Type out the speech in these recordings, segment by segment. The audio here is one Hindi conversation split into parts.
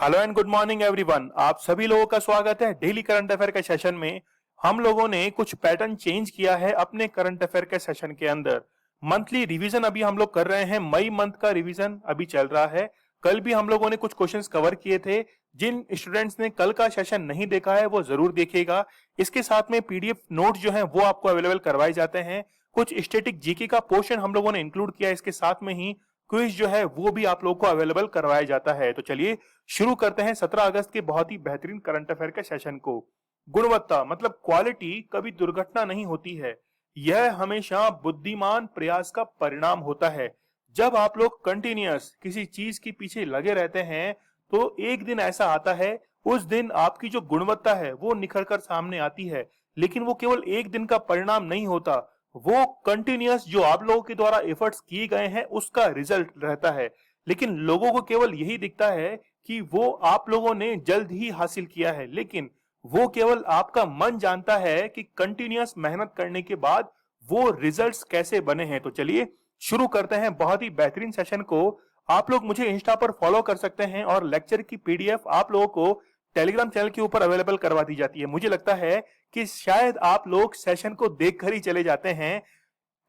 Hello and good morning everyone. आप सभी लोगों का स्वागत है डेली करंट अफेयर के सेशन में। हम लोगों ने कुछ पैटर्न चेंज किया है अपने करंट अफेयर के सेशन के अंदर। मंथली रिवीजन अभी हम लोग कर रहे हैं, मई मंथ का रिवीजन अभी चल रहा है। कल भी हम लोगों ने कुछ क्वेश्चंस कवर किए थे। जिन स्टूडेंट्स ने कल का सेशन नहीं देखा है वो जरूर देखिएगा। इसके साथ में पीडीएफ नोट जो है वो आपको अवेलेबल करवाए जाते हैं। कुछ स्टैटिक जीके का पोर्शन हम लोगों ने इंक्लूड किया, इसके साथ में ही क्विज जो है वो भी आप लोगों को अवेलेबल करवाया जाता है। तो चलिए शुरू करते हैं 17 अगस्त के बहुत ही बेहतरीन करंट अफेयर के सेशन को। गुणवत्ता मतलब क्वालिटी कभी दुर्घटना नहीं होती है, यह हमेशा बुद्धिमान प्रयास का परिणाम होता है। जब आप लोग कंटिन्यूअस किसी चीज के पीछे लगे रहते हैं तो एक दिन ऐसा आता है, उस दिन आपकी जो गुणवत्ता है वो निखर कर सामने आती है। लेकिन वो केवल एक दिन का परिणाम नहीं होता, वो कंटिन्यूअस जो आप लोगों के द्वारा एफर्ट्स किए गए हैं उसका रिजल्ट रहता है। लेकिन लोगों को केवल यही दिखता है कि वो आप लोगों ने जल्द ही हासिल किया है, लेकिन वो केवल आपका मन जानता है कि कंटिन्यूअस मेहनत करने के बाद वो रिजल्ट्स कैसे बने हैं। तो चलिए शुरू करते हैं बहुत ही बेहतरीन सेशन को। आप लोग मुझे इंस्टा पर फॉलो कर सकते हैं और लेक्चर की पीडीएफ आप लोगों को टेलीग्राम चैनल के ऊपर अवेलेबल करवा दी जाती है। मुझे लगता है कि शायद आप लोग सेशन को देखकर ही चले जाते हैं,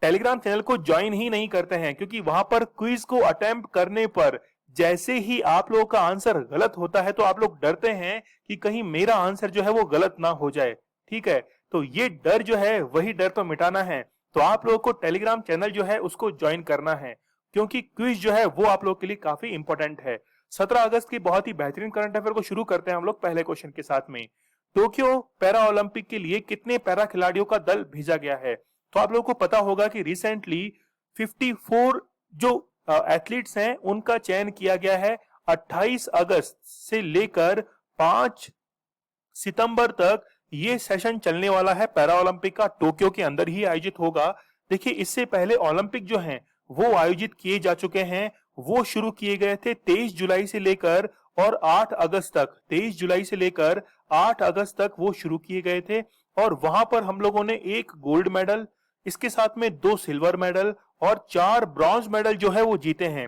टेलीग्राम चैनल को ज्वाइन ही नहीं करते हैं, क्योंकि वहां पर क्विज को अटेम्प्ट करने पर जैसे ही आप लोगों का आंसर गलत होता है तो आप लोग डरते हैं कि कहीं मेरा आंसर जो है वो गलत ना हो जाए। ठीक है, तो ये डर जो है वही डर तो मिटाना है। तो आप लोगों को टेलीग्राम चैनल जो है उसको ज्वाइन करना है, क्योंकि क्विज जो है वो आप लोगों के लिए काफी इंपॉर्टेंट है। 17 अगस्त की बहुत ही बेहतरीन करंट अफेयर को शुरू करते हैं हम लोग पहले क्वेश्चन के साथ में। टोक्यो पैरा ओलंपिक के लिए कितने पैरा खिलाड़ियों का दल भेजा गया है? तो आप लोगों को पता होगा कि रिसेंटली 54 जो एथलीट्स हैं उनका चयन किया गया है। 28 अगस्त से लेकर 5 सितंबर तक ये सेशन चलने वाला है। पैरा ओलंपिक का टोक्यो के अंदर ही आयोजित होगा। देखिए, इससे पहले ओलंपिक जो हैं वो आयोजित किए जा चुके हैं। वो शुरू किए गए थे 23 जुलाई से लेकर और 8 अगस्त तक। 23 जुलाई से लेकर 8 अगस्त तक वो शुरू किए गए थे और वहां पर हम लोगों ने 1 गोल्ड मेडल, इसके साथ में 2 सिल्वर मेडल और 4 ब्रॉन्ज मेडल जो है वो जीते हैं।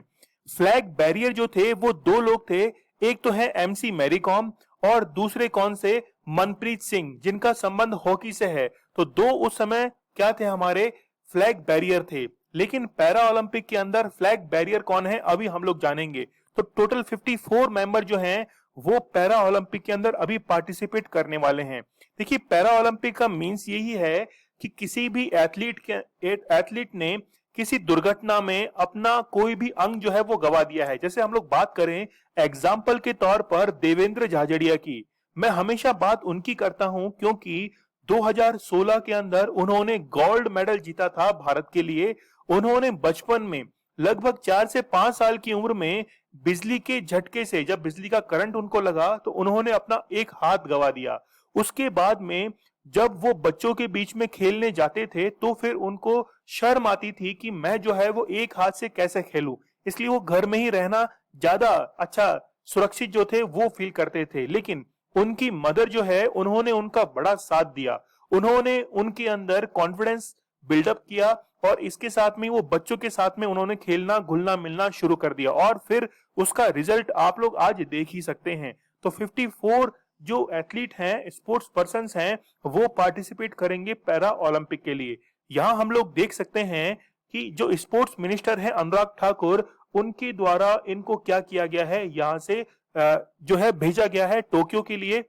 फ्लैग बैरियर जो थे वो 2 लोग थे, एक तो है एमसी मैरी कॉम और दूसरे कौन से, मनप्रीत सिंह, जिनका संबंध हॉकी से है। तो 2 उस समय क्या थे, हमारे फ्लैग बैरियर थे। लेकिन पैरा ओलंपिक के अंदर फ्लैग बैरियर कौन है अभी हम लोग जानेंगे। तो टोटल 54 मेंबर जो हैं वो पैरा ओलंपिक के अंदर अभी पार्टिसिपेट करने वाले हैं। देखिए, पैरा ओलंपिक का मींस यही है कि किसी भी एथलीट ने किसी दुर्घटना में अपना कोई भी अंग जो है वो गवा दिया है। जैसे हम लोग बात करें एग्जाम्पल के तौर पर देवेंद्र झाझड़िया की, मैं हमेशा बात उनकी करता हूं क्योंकि 2016 के अंदर उन्होंने गोल्ड मेडल जीता था भारत के लिए। उन्होंने बचपन में लगभग 4 से 5 साल की उम्र में बिजली के झटके से, जब बिजली का करंट उनको लगा तो उन्होंने अपना एक हाथ गवा दिया। उसके बाद में जब वो बच्चों के बीच में खेलने जाते थे तो फिर उनको शर्म आती थी कि मैं जो है वो एक हाथ से कैसे खेलूं, इसलिए वो घर में ही रहना ज्यादा अच्छा, सुरक्षित जो थे वो फील करते थे। लेकिन उनकी मदर जो है उन्होंने उनका बड़ा साथ दिया, उन्होंने उनके अंदर कॉन्फिडेंस बिल्डअप किया और इसके साथ में वो बच्चों के साथ में उन्होंने खेलना घुलना मिलना शुरू कर दिया और फिर उसका रिजल्ट आप लोग आज देख ही सकते हैं। तो 54 जो एथलीट हैं, स्पोर्ट्स पर्संस हैं, वो पार्टिसिपेट करेंगे पैरा ओलंपिक के लिए। यहां हम लोग देख सकते हैं कि जो स्पोर्ट्स मिनिस्टर है अनुराग ठाकुर, उनके द्वारा इनको क्या किया गया है, यहां से जो है भेजा गया है टोक्यो के लिए।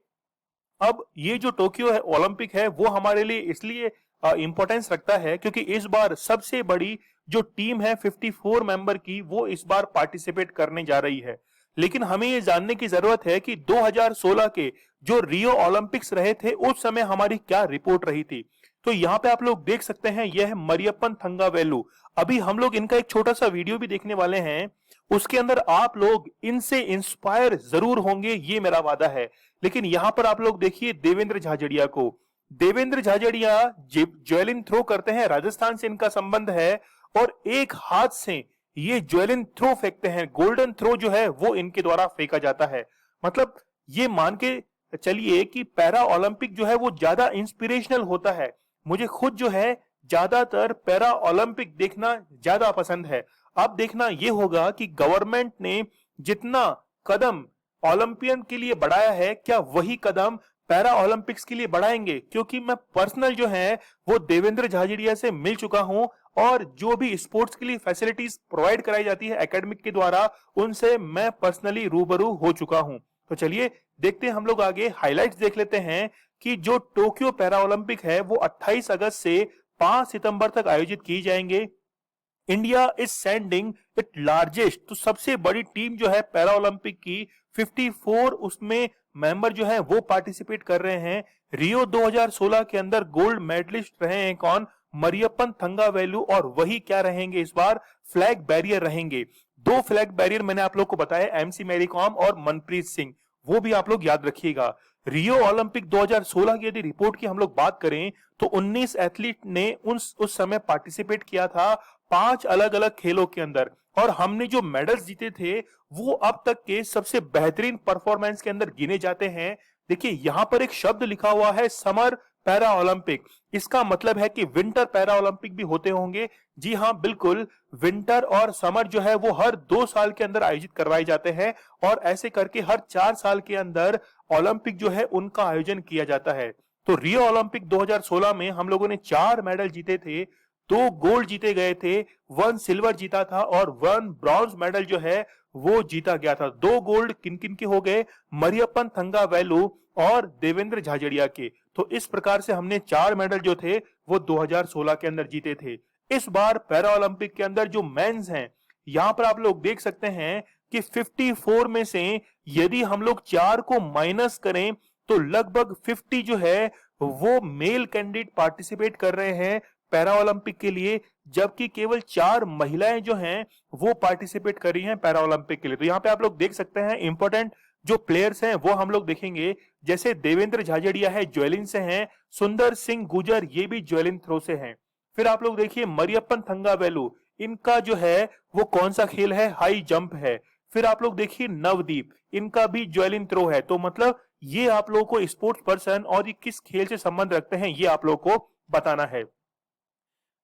अब ये जो टोक्यो है ओलंपिक है वो हमारे लिए इसलिए इंपॉर्टेंस रखता है क्योंकि इस बार सबसे बड़ी जो टीम है 54 मेंबर की, वो इस बार पार्टिसिपेट करने जा रही है। लेकिन हमें ये जानने की जरूरत है कि 2016 के जो रियो ओलंपिक्स रहे थे उस समय हमारी क्या रिपोर्ट रही थी। तो यहाँ पे आप लोग देख सकते हैं, यह है मरियप्पन थंगावेलु। अभी हम लोग इनका एक छोटा सा वीडियो भी देखने वाले हैं, उसके अंदर आप लोग इनसे इंस्पायर जरूर होंगे, ये मेरा वादा है। लेकिन यहां पर आप लोग देखिए देवेंद्र झाझड़िया को। देवेंद्र झाझड़िया ज्वेलिन थ्रो करते हैं, राजस्थान से इनका संबंध है और एक हाथ से ये ज्वेलिन थ्रो फेंकते हैं। गोल्डन थ्रो जो है वो इनके द्वारा फेंका जाता है। मतलब ये मान के चलिए कि पैरा ओलंपिक जो है वो ज्यादा इंस्पिरेशनल होता है। मुझे खुद जो है ज्यादातर पैरा ओलंपिक देखना ज्यादा पसंद है। अब देखना यह होगा कि गवर्नमेंट ने जितना कदम ओलंपियन के लिए बढ़ाया है, क्या वही कदम पैरा ओलंपिक्स के लिए बढ़ाएंगे? क्योंकि मैं पर्सनल जो है वो देवेंद्र झाझड़िया से मिल चुका हूं और जो भी स्पोर्ट्स के लिए फैसिलिटीज प्रोवाइड कराई जाती है एकेडमिक के द्वारा, उनसे मैं पर्सनली रूबरू हो चुका हूं। तो चलिए देखते हैं हम लोग आगे, हाइलाइट्स देख लेते हैं कि जो टोक्यो पैरा ओलंपिक है वो 28 अगस्त से 5 सितंबर तक आयोजित की जाएंगे। India is sending it largest, तो सबसे बड़ी टीम जो है पैरा ओलंपिक की 54 उसमें मेंबर जो है वो पार्टिसिपेट कर रहे हैं। रियो 2016 के अंदर गोल्ड मेडलिस्ट रहे हैं कौन? मरियप्पन थंगावेलु, और वही क्या रहेंगे इस बार? फ्लैग बैरियर रहेंगे। 2 फ्लैग बैरियर मैंने आप लोग को बताया, एमसी मैरी कॉम और मनप्रीत सिंह, वो भी आप लोग याद रखिएगा। रियो ओलंपिक 2016 की यदि रिपोर्ट की हम लोग बात करें तो 19 एथलीट ने उस समय पार्टिसिपेट किया था 5 अलग अलग खेलों के अंदर, और हमने जो मेडल्स जीते थे वो अब तक के सबसे बेहतरीन परफॉर्मेंस के अंदर गिने जाते हैं। देखिए यहां पर एक शब्द लिखा हुआ है समर पैरा ओलंपिक, इसका मतलब है कि विंटर पैरा ओलंपिक भी होते होंगे। जी हां बिल्कुल, विंटर और समर जो है वो हर 2 साल के अंदर आयोजित करवाए जाते हैं, और ऐसे करके हर 4 साल के अंदर ओलंपिक जो है उनका आयोजन किया जाता है। तो रियो ओलंपिक 2016 में हम लोगों ने 4 मेडल जीते थे, 2 गोल्ड जीते गए थे, 1 सिल्वर जीता था और 1 ब्रॉन्ज मेडल जो है वो जीता गया था। 2 गोल्ड किन किन के हो गए? मरियप्पन थंगावेलु और देवेंद्र झाझड़िया के। तो इस प्रकार से हमने 4 मेडल जो थे वो 2016 के अंदर जीते थे। इस बार पैरा ओलंपिक के अंदर जो मेंस हैं, यहां पर आप लोग देख सकते हैं कि 54 में से यदि हम लोग 4 को माइनस करें तो लगभग 50 जो है वो मेल कैंडिडेट पार्टिसिपेट कर रहे हैं पैरा ओलंपिक के लिए, जबकि केवल 4 महिलाएं जो हैं वो पार्टिसिपेट कर रही हैं पैरा ओलंपिक के लिए। तो यहाँ पे आप लोग देख सकते हैं इंपॉर्टेंट जो प्लेयर्स हैं वो हम लोग देखेंगे, जैसे देवेंद्र झाझड़िया है ज्वेलिन से हैं, सुंदर सिंह गुजर ये भी ज्वेलिन थ्रो से हैं। फिर आप लोग देखिए मरियप्पन थंगावेलु, इनका जो है वो कौन सा खेल है? हाई जंप है। फिर आप लोग देखिए नवदीप, इनका भी ज्वेलिन थ्रो है। तो मतलब ये आप लोगों को स्पोर्ट्स पर्सन और ये किस खेल से संबंध रखते हैं ये आप लोगों को बताना है।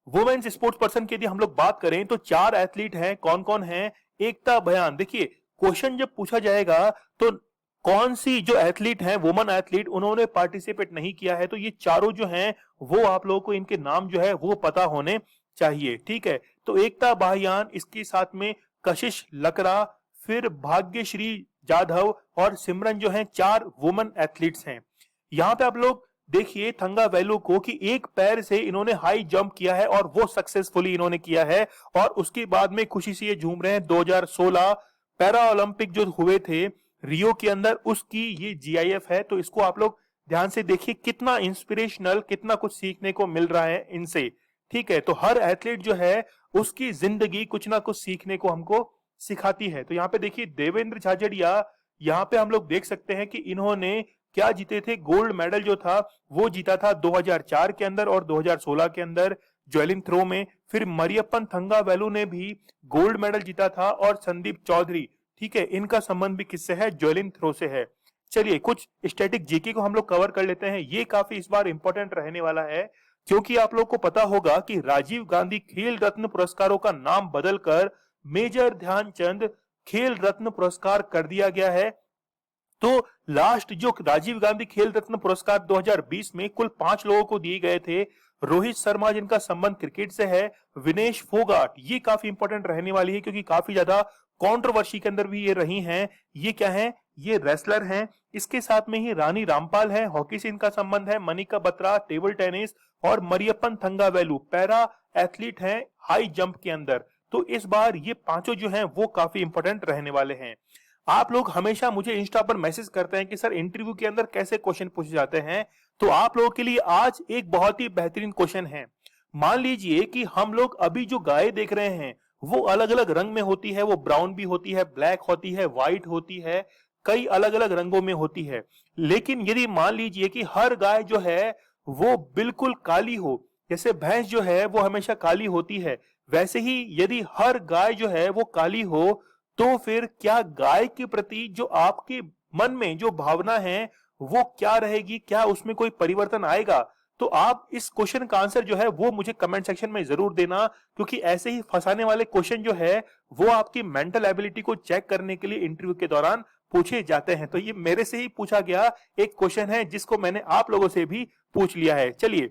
वुमेन्स स्पोर्ट्स पर्सन की यदि हम लोग बात करें तो 4 एथलीट हैं, कौन कौन हैं? एकता भयान, देखिए क्वेश्चन जब पूछा जाएगा तो कौन सी जो एथलीट हैं वुमन एथलीट उन्होंने पार्टिसिपेट नहीं किया है, तो ये चारों जो हैं वो आप लोगों को इनके नाम जो है वो पता होने चाहिए, ठीक है। तो एकता बाहियान, इसके साथ में कशिश लकड़ा, फिर भाग्यश्री जाधव और सिमरन जो हैं 4 वुमन एथलीट्स हैं। यहां पे आप लोग देखिए थंगावेलु को कि एक पैर से इन्होंने हाई जंप किया है और वो सक्सेसफुली इन्होंने किया है, और उसके बाद में खुशी से ये झूम रहे हैं। 2016 पैरा ओलंपिक जो हुए थे रियो के अंदर उसकी ये जीआईएफ है, तो इसको आप लोग ध्यान से देखिए, कितना इंस्पिरेशनल, कितना कुछ सीखने को मिल रहा है इनसे, ठीक है। तो हर एथलीट जो है उसकी जिंदगी कुछ ना कुछ सीखने को हमको सिखाती है। तो यहाँ पे देखिए देवेंद्र झाझड़िया, यहाँ पे हम लोग देख सकते हैं कि इन्होंने क्या जीते थे? गोल्ड मेडल जो था वो जीता था 2004 के अंदर और 2016 के अंदर ज्वेलिन थ्रो में। फिर मरियप्पन थंगावेलु ने भी गोल्ड मेडल जीता था, और संदीप चौधरी, ठीक है, इनका संबंध भी किससे है? ज्वेलिन थ्रो से है। चलिए कुछ स्टैटिक जीके को हम लोग कवर कर लेते हैं, ये काफी इस बार इंपॉर्टेंट रहने वाला है, क्योंकि आप लोग को पता होगा कि राजीव गांधी खेल रत्न पुरस्कारों का नाम बदलकर मेजर ध्यानचंद खेल रत्न पुरस्कार कर दिया गया है। तो लास्ट जो राजीव गांधी खेल रत्न पुरस्कार 2020 में कुल 5 लोगों को दिए गए थे। रोहित शर्मा जिनका संबंध क्रिकेट से है, विनेश फोगाट, ये काफी इंपॉर्टेंट रहने वाली है क्योंकि काफी ज्यादा कंट्रोवर्सी के अंदर भी ये रही हैं। ये क्या है? ये रेसलर हैं। इसके साथ में ही रानी रामपाल है, हॉकी से इनका संबंध है, मनिका बत्रा टेबल टेनिस, और मरियप्पन थंगावेलु पैरा एथलीट हैं हाई जंप के अंदर। तो इस बार ये पांचों जो हैं वो काफी इंपॉर्टेंट रहने वाले हैं। आप लोग हमेशा मुझे इंस्टा पर मैसेज करते हैं कि सर इंटरव्यू के अंदर कैसे क्वेश्चन पूछे जाते हैं, तो आप लोगों के लिए आज एक बहुत ही बेहतरीन क्वेश्चन है। मान लीजिए कि हम लोग अभी जो गाय देख रहे हैं वो अलग अलग रंग में होती है, वो ब्राउन भी होती है, ब्लैक होती है, व्हाइट होती है, कई अलग अलग रंगों में होती है। लेकिन यदि मान लीजिए कि हर गाय जो है वो बिल्कुल काली हो, जैसे भैंस जो है वो हमेशा काली होती है, वैसे ही यदि हर गाय जो है वो काली हो, तो फिर क्या गाय के प्रति जो आपके मन में जो भावना है वो क्या रहेगी? क्या उसमें कोई परिवर्तन आएगा? तो आप इस क्वेश्चन का आंसर जो है वो मुझे कमेंट सेक्शन में जरूर देना, क्योंकि ऐसे ही फंसाने वाले क्वेश्चन जो है वो आपकी मेंटल एबिलिटी को चेक करने के लिए इंटरव्यू के दौरान पूछे जाते हैं। तो ये मेरे से ही पूछा गया एक क्वेश्चन है जिसको मैंने आप लोगों से भी पूछ लिया है। चलिए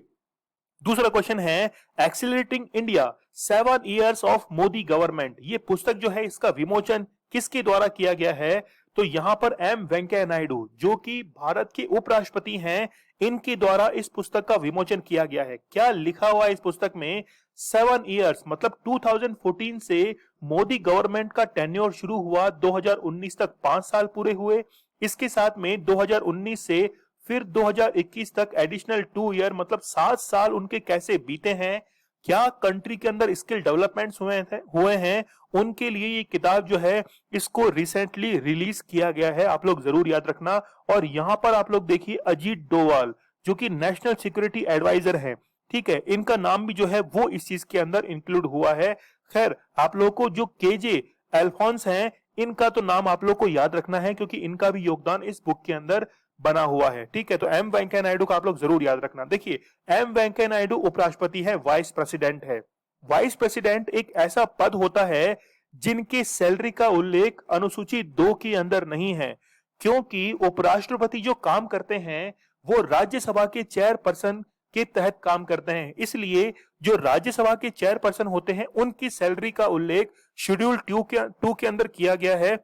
दूसरा क्वेश्चन है, accelerating India 7 years of Modi government. ये पुस्तक जो है इसका विमोचन किसके द्वारा किया गया है? तो यहां पर एम वेंकैया नायडू जो कि भारत के उपराष्ट्रपति हैं, इनके द्वारा इस पुस्तक का विमोचन किया गया है। क्या लिखा हुआ है इस पुस्तक में? 7 years मतलब 2014 से मोदी गवर्नमेंट का टेन्योर शुरू हुआ, 2019 तक 5 साल पूरे हुए। इसके साथ में 2019 से फिर 2021 तक एडिशनल 2 year मतलब 7 साल उनके कैसे बीते हैं, क्या कंट्री के अंदर स्किल डेवलपमेंट्स हुए हैं, उनके लिए ये किताब जो है इसको रिसेंटली रिलीज किया गया है। आप लोग जरूर याद रखना। और यहां पर आप लोग देखिए अजीत डोवाल जो कि नेशनल सिक्योरिटी एडवाइजर है, ठीक है, इनका नाम भी जो है वो इस चीज के अंदर इंक्लूड हुआ है। खैर आप लोगों को जो केजे अल्फोंस हैं, इनका तो नाम आप लोग को याद रखना है क्योंकि इनका भी योगदान इस बुक के अंदर बना हुआ है। ठीक है, तो एम वेंकैया नायडू का आप लोग जरूर याद रखना। देखिए एम वेंकैया नायडू उपराष्ट्रपति है, वाइस प्रेसिडेंट है। वाइस प्रेसिडेंट एक ऐसा पद होता है जिनके सैलरी का उल्लेख अनुसूची 2 के अंदर नहीं है, क्योंकि उपराष्ट्रपति जो काम करते हैं वो राज्यसभा के चेयरपर्सन के तहत काम करते हैं। इसलिए जो राज्यसभा के चेयरपर्सन होते हैं उनकी सैलरी का उल्लेख शेड्यूल 2 के अंदर किया गया है,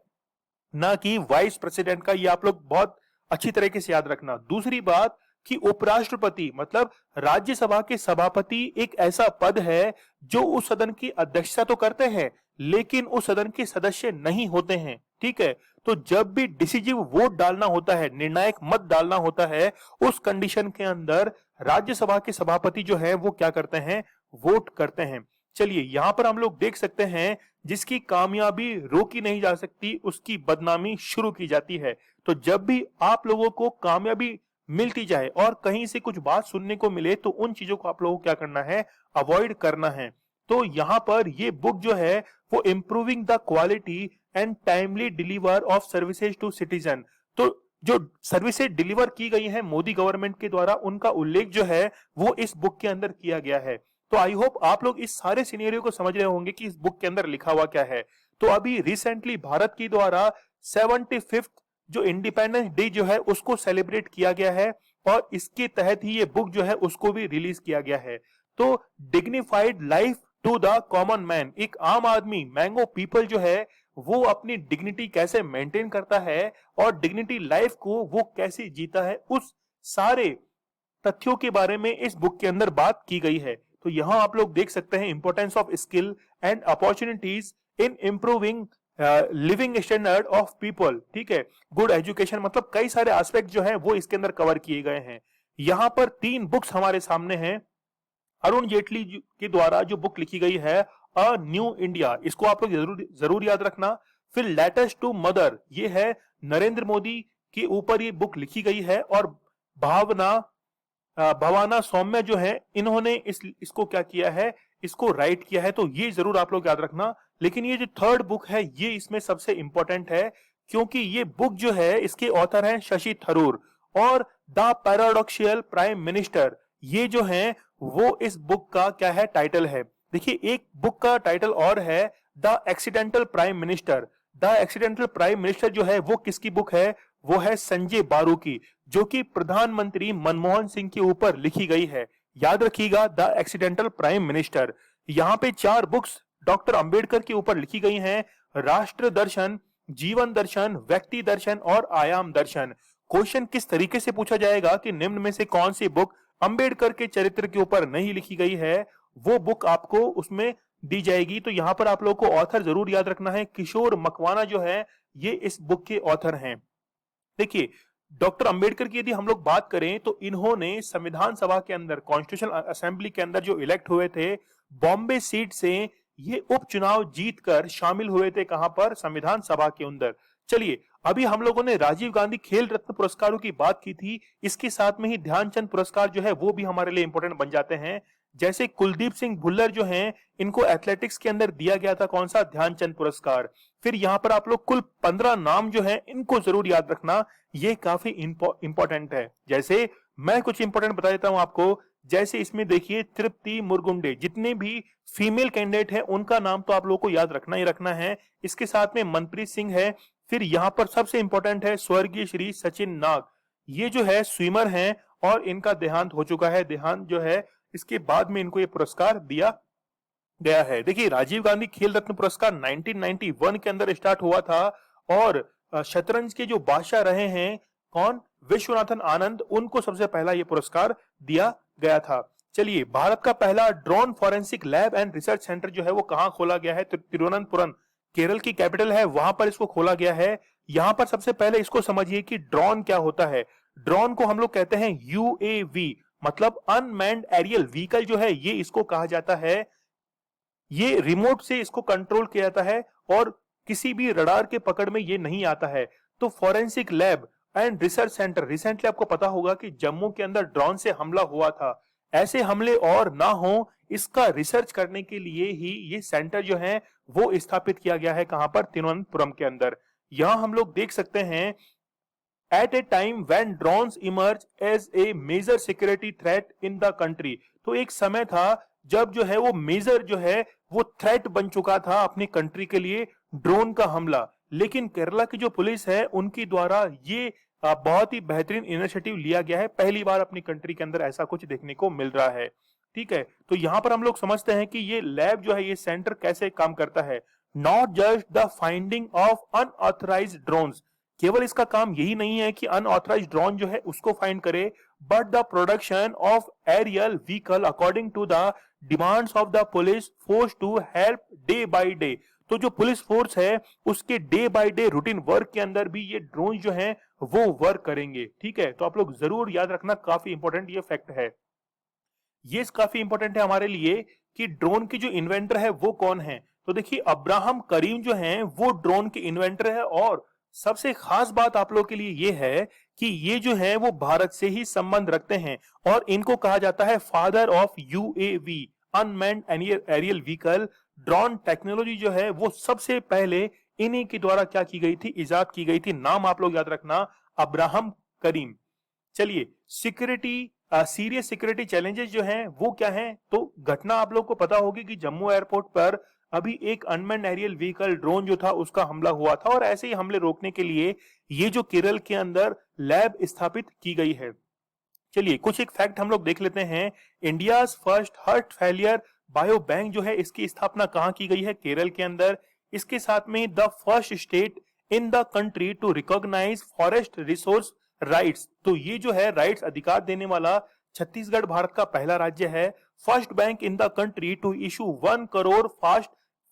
ना कि वाइस प्रेसिडेंट का। ये आप लोग बहुत अच्छी तरीके से याद रखना। दूसरी बात कि उपराष्ट्रपति मतलब राज्यसभा के सभापति एक ऐसा पद है जो उस सदन की अध्यक्षता तो करते हैं लेकिन उस सदन के सदस्य नहीं होते हैं। ठीक है, तो जब भी डिसिजिव वोट डालना होता है, निर्णायक मत डालना होता है, उस कंडीशन के अंदर राज्यसभा के सभापति जो है वो क्या करते हैं? वोट करते हैं। चलिए यहां पर हम लोग देख सकते हैं, जिसकी कामयाबी रोकी नहीं जा सकती उसकी बदनामी शुरू की जाती है। तो जब भी आप लोगों को कामयाबी मिलती जाए और कहीं से कुछ बात सुनने को मिले तो उन चीजों को आप लोगों को क्या करना है? अवॉइड करना है। तो यहां पर ये बुक जो है वो improving the quality and timely deliver of services to citizen, तो जो सर्विसेज डिलीवर की गई है मोदी गवर्नमेंट के द्वारा उनका उल्लेख जो है वो इस बुक के अंदर किया गया है। तो आई होप आप लोग इस सारे सिनेरियो को समझ रहे होंगे कि इस बुक के अंदर लिखा हुआ क्या है। तो अभी रिसेंटली भारत के द्वारा 75th जो इंडिपेंडेंस डे जो है उसको सेलिब्रेट किया गया है और इसके तहत ही ये बुक जो है उसको भी रिलीज किया गया है। तो dignified life to the common man, एक आम आदमी मैंगो पीपल जो है वो अपनी डिग्निटी कैसे मेंटेन करता है और डिग्निटी लाइफ को वो कैसे जीता है, उस सारे तथ्यों के बारे में इस बुक के अंदर बात की गई है। तो यहां आप लोग देख सकते हैं importance of skill and opportunities in improving living standard of people. ठीक है, गुड एजुकेशन, मतलब कई सारे एस्पेक्ट जो है वो इसके अंदर कवर किए गए हैं। यहां पर 3 बुक्स हमारे सामने हैं। अरुण जेटली के द्वारा जो बुक लिखी गई है अ न्यू इंडिया, इसको आप लोग जरूर याद रखना। फिर लेटर्स टू मदर, ये है नरेंद्र मोदी के ऊपर ये बुक लिखी गई है और भवाना सौम्य जो है इन्होंने इसको क्या किया है? इसको राइट किया है। तो ये जरूर आप लोग याद रखना। लेकिन ये जो थर्ड बुक है ये इसमें सबसे इंपॉर्टेंट है क्योंकि ये बुक जो है इसके ऑथर हैं शशि थरूर और द पैराडॉक्सियल प्राइम मिनिस्टर, ये जो है वो इस बुक का क्या है? टाइटल है। देखिए एक बुक का टाइटल और है the accidental prime minister. The accidental prime minister जो है वो किसकी बुक है? वो है संजय बारू की, जो कि प्रधानमंत्री मनमोहन सिंह के ऊपर लिखी गई है। याद रखिएगा द एक्सीडेंटल प्राइम मिनिस्टर। यहाँ पे 4 बुक्स डॉक्टर अंबेडकर के ऊपर लिखी गई हैं, राष्ट्र दर्शन, जीवन दर्शन, व्यक्ति दर्शन और आयाम दर्शन। क्वेश्चन किस तरीके से पूछा जाएगा कि निम्न में से कौन सी बुक अंबेडकर के चरित्र के ऊपर नहीं लिखी गई है, वो बुक आपको उसमें दी जाएगी। तो यहां पर आप लोगों को ऑथर जरूर याद रखना है, किशोर मकवाना जो है ये इस बुक के ऑथर हैं। देखिए डॉक्टर अंबेडकर की यदि हम लोग बात करें तो इन्होंने संविधान सभा के अंदर, कॉन्स्टिट्यूशनल असेंबली के अंदर जो इलेक्ट हुए थे, बॉम्बे सीट से ये उपचुनाव जीतकर शामिल हुए थे। कहां पर? संविधान सभा के अंदर। चलिए अभी हम लोगों ने राजीव गांधी खेल रत्न पुरस्कारों की बात की थी, इसके साथ में ही ध्यानचंद पुरस्कार जो है वो भी हमारे लिए इंपॉर्टेंट बन जाते हैं। जैसे कुलदीप सिंह भुल्लर जो हैं, इनको एथलेटिक्स के अंदर दिया गया था कौन सा? ध्यानचंद पुरस्कार। फिर यहाँ पर आप लोग कुल 15 नाम जो है इनको जरूर याद रखना, ये काफी इंपॉर्टेंट है। जैसे मैं कुछ इंपॉर्टेंट बता देता हूं आपको, जैसे इसमें देखिए तृप्ति मुरगुंडे, जितने भी फीमेल कैंडिडेट हैं उनका नाम तो आप लोगों को याद रखना ही रखना है। इसके साथ में मनप्रीत सिंह है, फिर यहाँ पर सबसे इंपॉर्टेंट है स्वर्गीय श्री सचिन नाग, ये जो है स्विमर हैं और इनका देहांत हो चुका है। देहांत जो है इसके बाद में इनको ये पुरस्कार दिया गया है। देखिए राजीव गांधी खेल रत्न पुरस्कार 1991 के अंदर स्टार्ट हुआ था और शतरंज के जो बादशाह रहे हैं कौन, विश्वनाथन आनंद, उनको सबसे पहला ये पुरस्कार दिया गया था। चलिए, भारत का पहला drone forensic lab and research centre जो है वो कहां खोला गया है, तो तिरुवनंतपुरम, केरल की कैपिटल है, वहां पर इसको खोला गया है। यहां पर सबसे पहले इसको समझिए कि ड्रोन क्या होता है। ड्रोन को हम लोग कहते हैं यूएवी, मतलब अनमैन्ड एरियल व्हीकल जो है ये इसको कहा जाता है। ये रिमोट से इसको कंट्रोल किया जाता है और किसी भी रडार के पकड़ में ये नहीं आता है। तो forensic lab and research centre, recently आपको पता होगा कि जम्मू के अंदर ड्रोन से हमला हुआ था, ऐसे हमले और ना हो इसका रिसर्च करने के लिए ही ये सेंटर जो है वो स्थापित किया गया है। कहां पर, तिरुवनंतपुरम के अंदर। यहां हम लोग देख सकते हैं at a time when drones emerge as a major security threat in the country. तो एक समय था जब जो है वो मेजर जो है वो थ्रेट बन चुका था अपनी कंट्री के लिए, ड्रोन का हमला। लेकिन केरला की जो पुलिस है उनकी द्वारा ये बहुत ही बेहतरीन इनिशिएटिव लिया गया है। पहली बार अपनी कंट्री के अंदर ऐसा कुछ देखने को मिल रहा है। ठीक है, तो यहां पर हम लोग समझते हैं कि ये लैब जो है, ये सेंटर कैसे काम करता है। Not just the finding of unauthorised drones, केवल इसका काम यही नहीं है कि अनऑथराइज्ड ड्रोन जो है उसको फाइंड करे, but the production of aerial vehicle according to the demands of the police force to help day by day. तो जो पुलिस फोर्स है उसके day by day routine work के अंदर भी ये ड्रोन जो है वो वर्क करेंगे। ठीक है, तो आप लोग जरूर याद रखना, काफी इंपॉर्टेंट ये फैक्ट है। ये काफी इंपॉर्टेंट है हमारे लिए कि ड्रोन के जो इन्वेंटर है वो कौन है। तो देखिए अब्राहम करीम जो है वो ड्रोन के इन्वेंटर है और सबसे खास बात आप लोग के लिए ये है कि ये जो है वो भारत से ही संबंध रखते हैं और इनको कहा जाता है father of UAV, unmanned aerial vehicle. Drone technology जो है वो सबसे पहले इन्हीं के द्वारा क्या की गई थी, इजाद की गई थी। नाम आप लोग याद रखना, अब्राहम करीम। चलिए, सिक्योरिटी, सीरियस सिक्योरिटी चैलेंजेस जो हैं वो क्या हैं, तो घटना आप लोग को पता होगी कि जम्मू एयरपोर्ट पर अभी एक अनमैन्ड एरियल व्हीकल ड्रोन जो था उसका हमला हुआ था और ऐसे ही हमले रोकने के लिए ये जो केरल के अंदर लैब स्थापित की गई है। चलिए कुछ एक फैक्ट हम लोग देख लेते हैं। India first heart failure bio bank जो है इसकी स्थापना कहां की गई है, केरल के अंदर। इसके साथ में the first state in the country to recognise forest resource rights, तो ये जो है राइट्स अधिकार देने वाला छत्तीसगढ़ भारत का पहला राज्य है। First bank in the country to issue 1 crore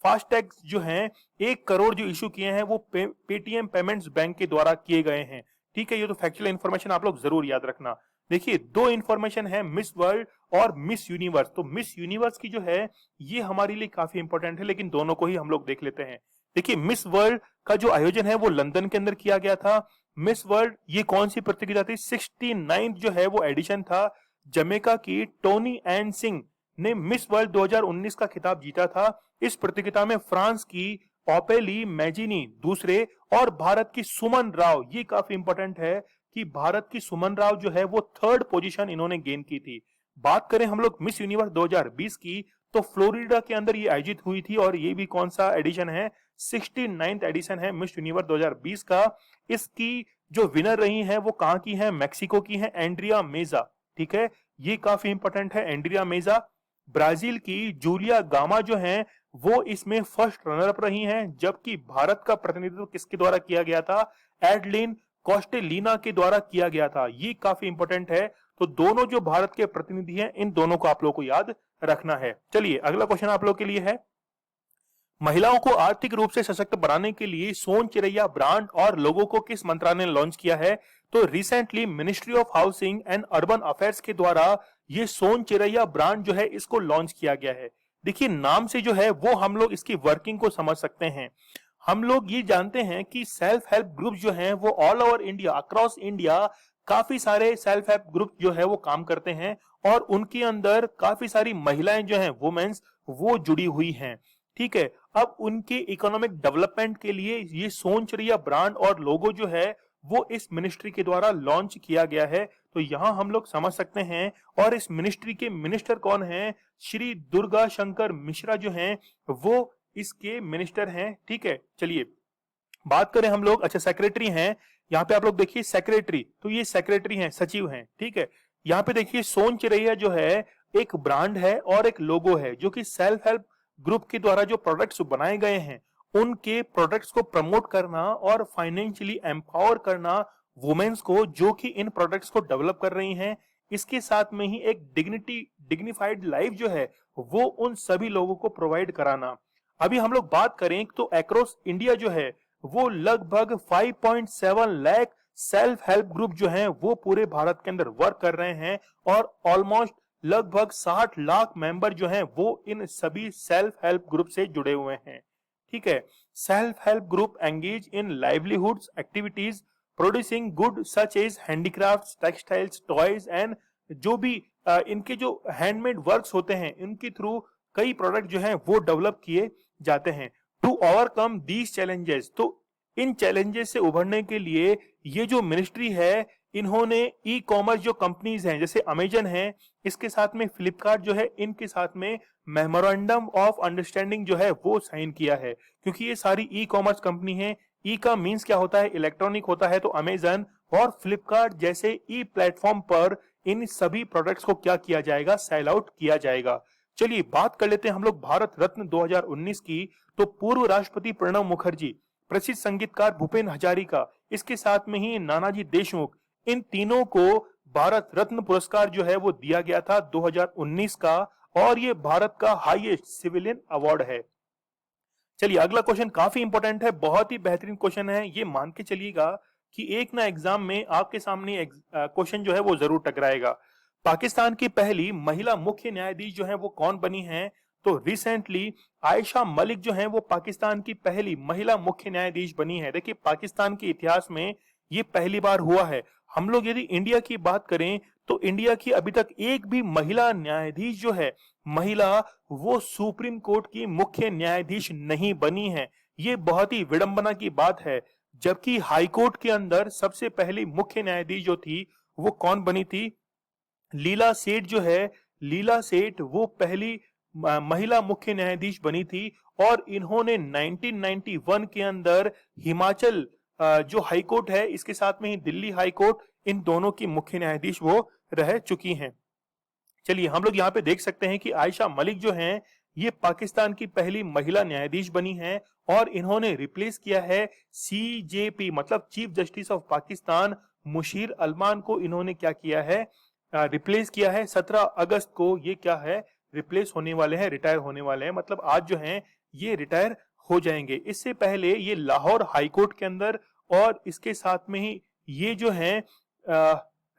FASTag जो हैं 1 करोड़ जो इशू किए हैं वो पेटीएम पेमेंट्स बैंक के द्वारा किए गए हैं। ठीक है, ये तो फैक्चुअल इंफॉर्मेशन आप लोग जरूर याद रखना। देखिए दो इंफॉर्मेशन है, मिस वर्ल्ड और मिस यूनिवर्स। तो मिस यूनिवर्स की जो है ये हमारे लिए काफी इंपॉर्टेंट है, लेकिन दोनों को ही हम लोग देख लेते हैं। देखिए मिस वर्ल्ड का जो आयोजन है वो लंदन के अंदर किया गया था। मिस वर्ल्ड ये कौन सी प्रतियोगिता थी, 69 जो है वो एडिशन था। जमैका की टोनी एन सिंह ने मिस वर्ल्ड 2019 का खिताब जीता था। इस प्रतियोगिता में फ्रांस की ओपेली मैजिनी दूसरे और भारत की सुमन राव, ये काफी इंपॉर्टेंट है कि भारत की सुमन राव जो है वो 3rd पोजीशन इन्होंने गेन की थी। बात करें हम लोग मिस यूनिवर्स 2020 की, तो फ्लोरिडा के अंदर ये आयोजित हुई थी और ये भी कौन सा एडिशन है, 69th एडिशन है मिस यूनिवर्स 2020 का। इसकी जो विनर रही हैं वो कहां की हैं, मैक्सिको की हैं, एंड्रिया मेजा। ठीक है, ये काफी इंपॉर्टेंट है, एंड्रिया मेजा। ब्राजील की जूलिया गामा जो हैं वो इसमें फर्स्ट रनर अप रही हैं, जबकि भारत का प्रतिनिधित्व किसके द्वारा किया गया था, एडलिन कॉस्टेलिना के द्वारा किया गया था। ये काफी इंपॉर्टेंट है। तो दोनों जो भारत के प्रतिनिधि हैं इन दोनों को आप लोग को याद रखना है। चलिए अगला क्वेश्चन आप लोग के लिए है, महिलाओं को आर्थिक रूप से सशक्त बनाने के लिए सोन चिरैया ब्रांड और लोगों को किस मंत्रालय ने लॉन्च किया है। तो recently ministry of housing and urban affairs के द्वारा ये सोन चिरैया ब्रांड जो है इसको लॉन्च किया गया है। देखिए नाम से जो है वो हम लोग इसकी वर्किंग को समझ सकते हैं। हम लोग ये जानते हैं कि सेल्फ हेल्प ग्रुप जो हैं वो all over India, across India काफी सारे सेल्फ हेल्प ग्रुप जो है वो काम करते हैं और उनके अंदर काफी सारी महिलाएं जो हैं, वुमेन्स, वो जुड़ी हुई हैं। ठीक है, अब उनके इकोनॉमिक डेवलपमेंट के लिए ये सोन चिरैया ब्रांड और लोगो जो है वो इस मिनिस्ट्री के द्वारा लॉन्च किया गया है। तो यहां हम लोग समझ सकते हैं। और इस मिनिस्ट्री के मिनिस्टर कौन हैं, श्री दुर्गा शंकर मिश्रा जो हैं वो इसके मिनिस्टर हैं। ठीक है, चलिए बात करें हम लोग, अच्छा सेक्रेटरी हैं, यहाँ पे आप लोग देखिए सेक्रेटरी, तो ये सेक्रेटरी हैं, सचिव हैं, ठीक है। यहाँ पे देखिए सोन चिरैया जो है एक ब्रांड है और एक लोगो है जो कि सेल्फ हेल्प ग्रुप के द्वारा जो प्रोडक्ट्स बनाए गए हैं उनके प्रोडक्ट्स को प्रमोट करना और फाइनेंशियली एम्पावर करना वुमेन्स को जो कि इन प्रोडक्ट्स को डेवलप कर रही हैं। इसके साथ में ही एक डिग्निफाइड लाइफ जो है वो उन सभी लोगों को प्रोवाइड कराना। अभी हम लोग बात करें तो अक्रॉस इंडिया जो है वो लगभग 5.7 लाख सेल्फ हेल्प ग्रुप जो हैं वो पूरे भारत के अंदर वर्क कर रहे हैं और ऑलमोस्ट लगभग 60 लाख मेंबर जो हैं वो इन सभी सेल्फ हेल्प ग्रुप से जुड़े हुए हैं, ठीक है। Self help group engage in livelihoods activities producing good such as handicrafts, textiles, toys and जो भी इनके जो हैंडमेड वर्क्स होते हैं इनके थ्रू कई प्रोडक्ट जो हैं वो डेवलप किए जाते हैं। टू ओवरकम दीज चैलेंजेस, तो इन चैलेंजेस से उभरने के लिए ये जो मिनिस्ट्री है इन्होंने ई कॉमर्स जो कंपनीज हैं जैसे अमेजन है, इसके साथ में फ्लिपकार्ट जो है, इनके साथ में मेमोरेंडम ऑफ अंडरस्टैंडिंग जो है वो साइन किया है, क्योंकि ये सारी ई कॉमर्स कंपनी है। ई का मींस क्या होता है, इलेक्ट्रॉनिक होता है, तो अमेजन और फ्लिपकार्ट जैसे ई प्लेटफॉर्म पर इन सभी प्रोडक्ट्स को क्या किया जाएगा, सेल आउट किया जाएगा। चलिए बात कर लेते हैं हम लोग भारत रत्न 2019 की। तो पूर्व राष्ट्रपति प्रणब मुखर्जी, प्रसिद्ध संगीतकार भूपेन हजारिका, इसके साथ में ही नानाजी देशमुख, इन तीनों को भारत रत्न पुरस्कार जो है वो दिया गया था 2019 का, और ये भारत का हाईएस्ट सिविलियन अवार्ड है। चलिए अगला क्वेश्चन काफी इंपॉर्टेंट है, बहुत ही बेहतरीन क्वेश्चन है, ये मान के चलिएगा कि एक ना एग्जाम में आपके सामने क्वेश्चन जो है वो जरूर टकराएगा। पाकिस्तान की पहली महिला मुख्य न्यायाधीश जो है वो कौन बनी है? तो रिसेंटली आयशा मलिक जो है वो पाकिस्तान की पहली महिला मुख्य न्यायाधीश बनी है। देखिए पाकिस्तान के इतिहास में ये पहली बार हुआ है। हम लोग यदि इंडिया की बात करें तो इंडिया की अभी तक एक भी महिला न्यायाधीश जो है, महिला, वो सुप्रीम कोर्ट की मुख्य न्यायाधीश नहीं बनी है। ये बहुत ही विडंबना की बात है। जबकि हाई कोर्ट के अंदर सबसे पहली मुख्य न्यायाधीश जो थी वो कौन बनी थी? लीला सेठ जो है, लीला सेठ वो पहली महिला मुख्य न्यायाधीश बनी थी, और इन्होंने 1991 के अंदर हिमाचल जो हाई कोर्ट है इसके साथ में ही दिल्ली हाई कोर्ट, इन दोनों की मुख्य न्यायाधीश वो रह चुकी हैं। चलिए हम लोग यहाँ पे देख सकते हैं कि आयशा मलिक जो हैं ये पाकिस्तान की पहली महिला न्यायाधीश बनी हैं, और इन्होंने रिप्लेस किया है सीजेपी मतलब chief justice of Pakistan Mushir Arman को। इन्होंने क्या किया है, रिप्लेस किया है। 17 अगस्त को ये क्या है, रिप्लेस होने वाले हैं, रिटायर होने वाले हैं, मतलब आज जो हैं ये रिटायर हो जाएंगे। इससे पहले ये लाहौर हाई कोर्ट के अंदर, और इसके साथ में ही ये जो हैं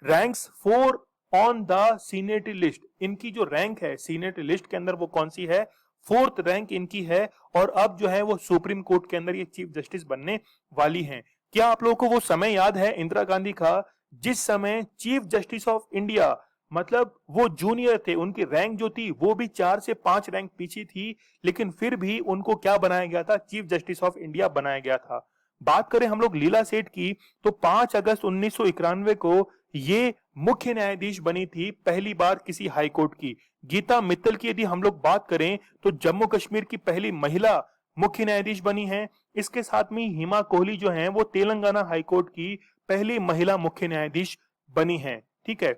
रैंक्स 4 ऑन द सीनेटरी लिस्ट, इनकी जो रैंक है सीनेटरी लिस्ट के अंदर वो कौन सी है, 4th रैंक इनकी है, और अब जो है वो सुप्रीम कोर्ट के अंदर ये चीफ जस्टिस बनने वाली हैं। क्या आप लोगों को वो समय याद है इंदिरा गांधी का, जिस समय चीफ जस्टिस ऑफ इंडिया, मतलब वो जूनियर थे, उनकी रैंक जो थी वो भी 4 से 5 रैंक पीछे थी, लेकिन फिर भी उनको क्या बनाया गया था, चीफ जस्टिस ऑफ इंडिया बनाया गया था। बात करें हम लोग लीला सेठ की, तो 5 अगस्त 1991 को ये मुख्य न्यायाधीश बनी थी पहली बार किसी हाई कोर्ट की। गीता मित्तल की यदि हम लोग बात करें तो जम्मू कश्मीर की पहली महिला मुख्य न्यायाधीश बनी है। इसके साथ में हिमा कोहली जो हैं वो तेलंगाना हाई कोर्ट की पहली महिला मुख्य न्यायाधीश बनी है, ठीक है।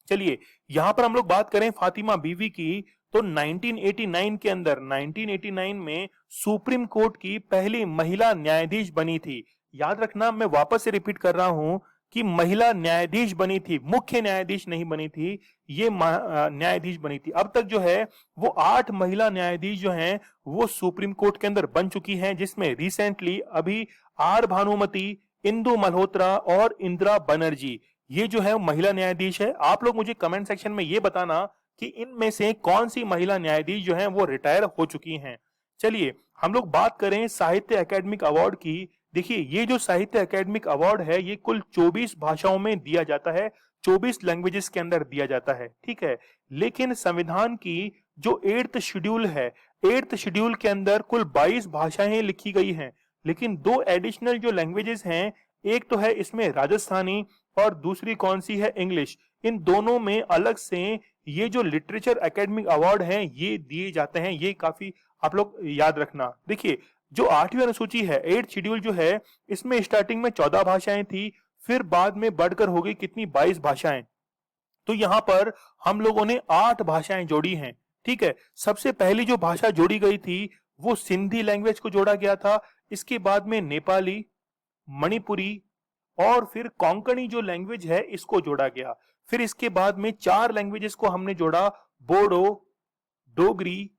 चलिए यहां पर हम लोग बात करें फातिमा बीवी की, तो 1989 के अंदर 1989 में सुप्रीम कोर्ट की पहली महिला न्यायाधीश बनी थी। याद रखना, मैं वापस से रिपीट कर रहा हूं कि महिला न्यायाधीश बनी थी, मुख्य न्यायाधीश नहीं बनी थी, ये न्यायाधीश बनी थी। अब तक जो है वो 8 महिला न्यायाधीश जो हैं वो सुप्रीम कोर्ट के अंदर बन चुकी हैं, जिसमें रिसेंटली अभी आर भानुमति, इंदु मल्होत्रा और इंदिरा बनर्जी, ये जो है महिला न्यायाधीश है। आप लोग मुझे कमेंट सेक्शन में ये बताना कि इनमें से कौन सी महिला न्यायाधीश जो है वो रिटायर हो चुकी हैं। चलिए हम लोग बात करें साहित्य अकेडमिक अवार्ड की। देखिए ये जो साहित्य अकेडमिक अवार्ड है ये कुल 24 भाषाओं में दिया जाता है, 24 लैंग्वेजेस के अंदर दिया जाता है, ठीक है। लेकिन संविधान की जो 8th शेड्यूल है, 8th शेड्यूल के अंदर कुल 22 भाषाएं लिखी गई हैं, लेकिन 2 एडिशनल जो लैंग्वेजेस हैं, एक तो है इसमें राजस्थानी और दूसरी कौन सी है, इंग्लिश। इन दोनों में अलग से ये जो लिटरेचर एकेडमिक अवार्ड हैं ये दिए जाते हैं, ये काफी आप लोग याद रखना। देखिए जो 8वीं अनुसूची है, 8th शेड्यूल जो है, इसमें स्टार्टिंग में 14 भाषाएं थी, फिर बाद में बढ़कर हो गई कितनी, 22 भाषाएं। तो यहां पर हम लोगों ने 8 भाषाएं जोड़ी हैं। ठीक है, सबसे पहली जो भाषा जोड़ी गई थी वो सिंधी लैंग्वेज को जोड़ा गया था। इसके बाद में नेपाली, मणिपुरी और फिर कोंकणी जो लैंग्वेज है इसको जोड़ा गया। फिर इसके बाद में 4 लैंग्वेजेस को हमने जोड़ा, बोडो, डोगरी,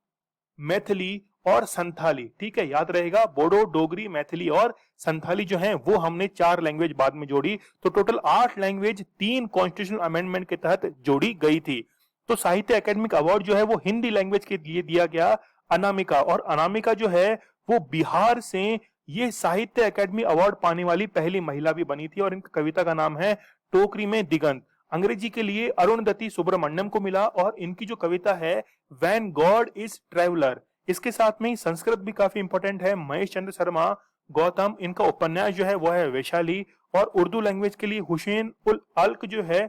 मैथिली और संथाली। ठीक है, याद रहेगा, बोडो, डोगरी, मैथिली और संथाली जो है वो हमने 4 लैंग्वेज बाद में जोड़ी। तो टोटल 8 लैंग्वेज 3 कॉन्स्टिट्यूशनल अमेंडमेंट के तहत जोड़ी गई थी। तो साहित्य अकेडमिक अवार्ड जो है वो हिंदी लैंग्वेज के लिए दिया गया अनामिका, और अनामिका जो है वो बिहार से ये साहित्य अकेडमी अवार्ड पाने वाली पहली महिला भी बनी थी, और इनकी कविता का नाम है टोकरी में दिगंत। अंग्रेजी के लिए अरुणदत्ती सुब्रमण्यम को मिला, और इनकी जो कविता है व्हेन गॉड इज ट्रेवलर। इसके साथ में ही संस्कृत भी काफी इंपॉर्टेंट है, महेश चंद्र शर्मा गौतम, इनका उपन्यास जो है वो है वैशाली। और उर्दू लैंग्वेज के लिए हुसैन उल हल्क जो है,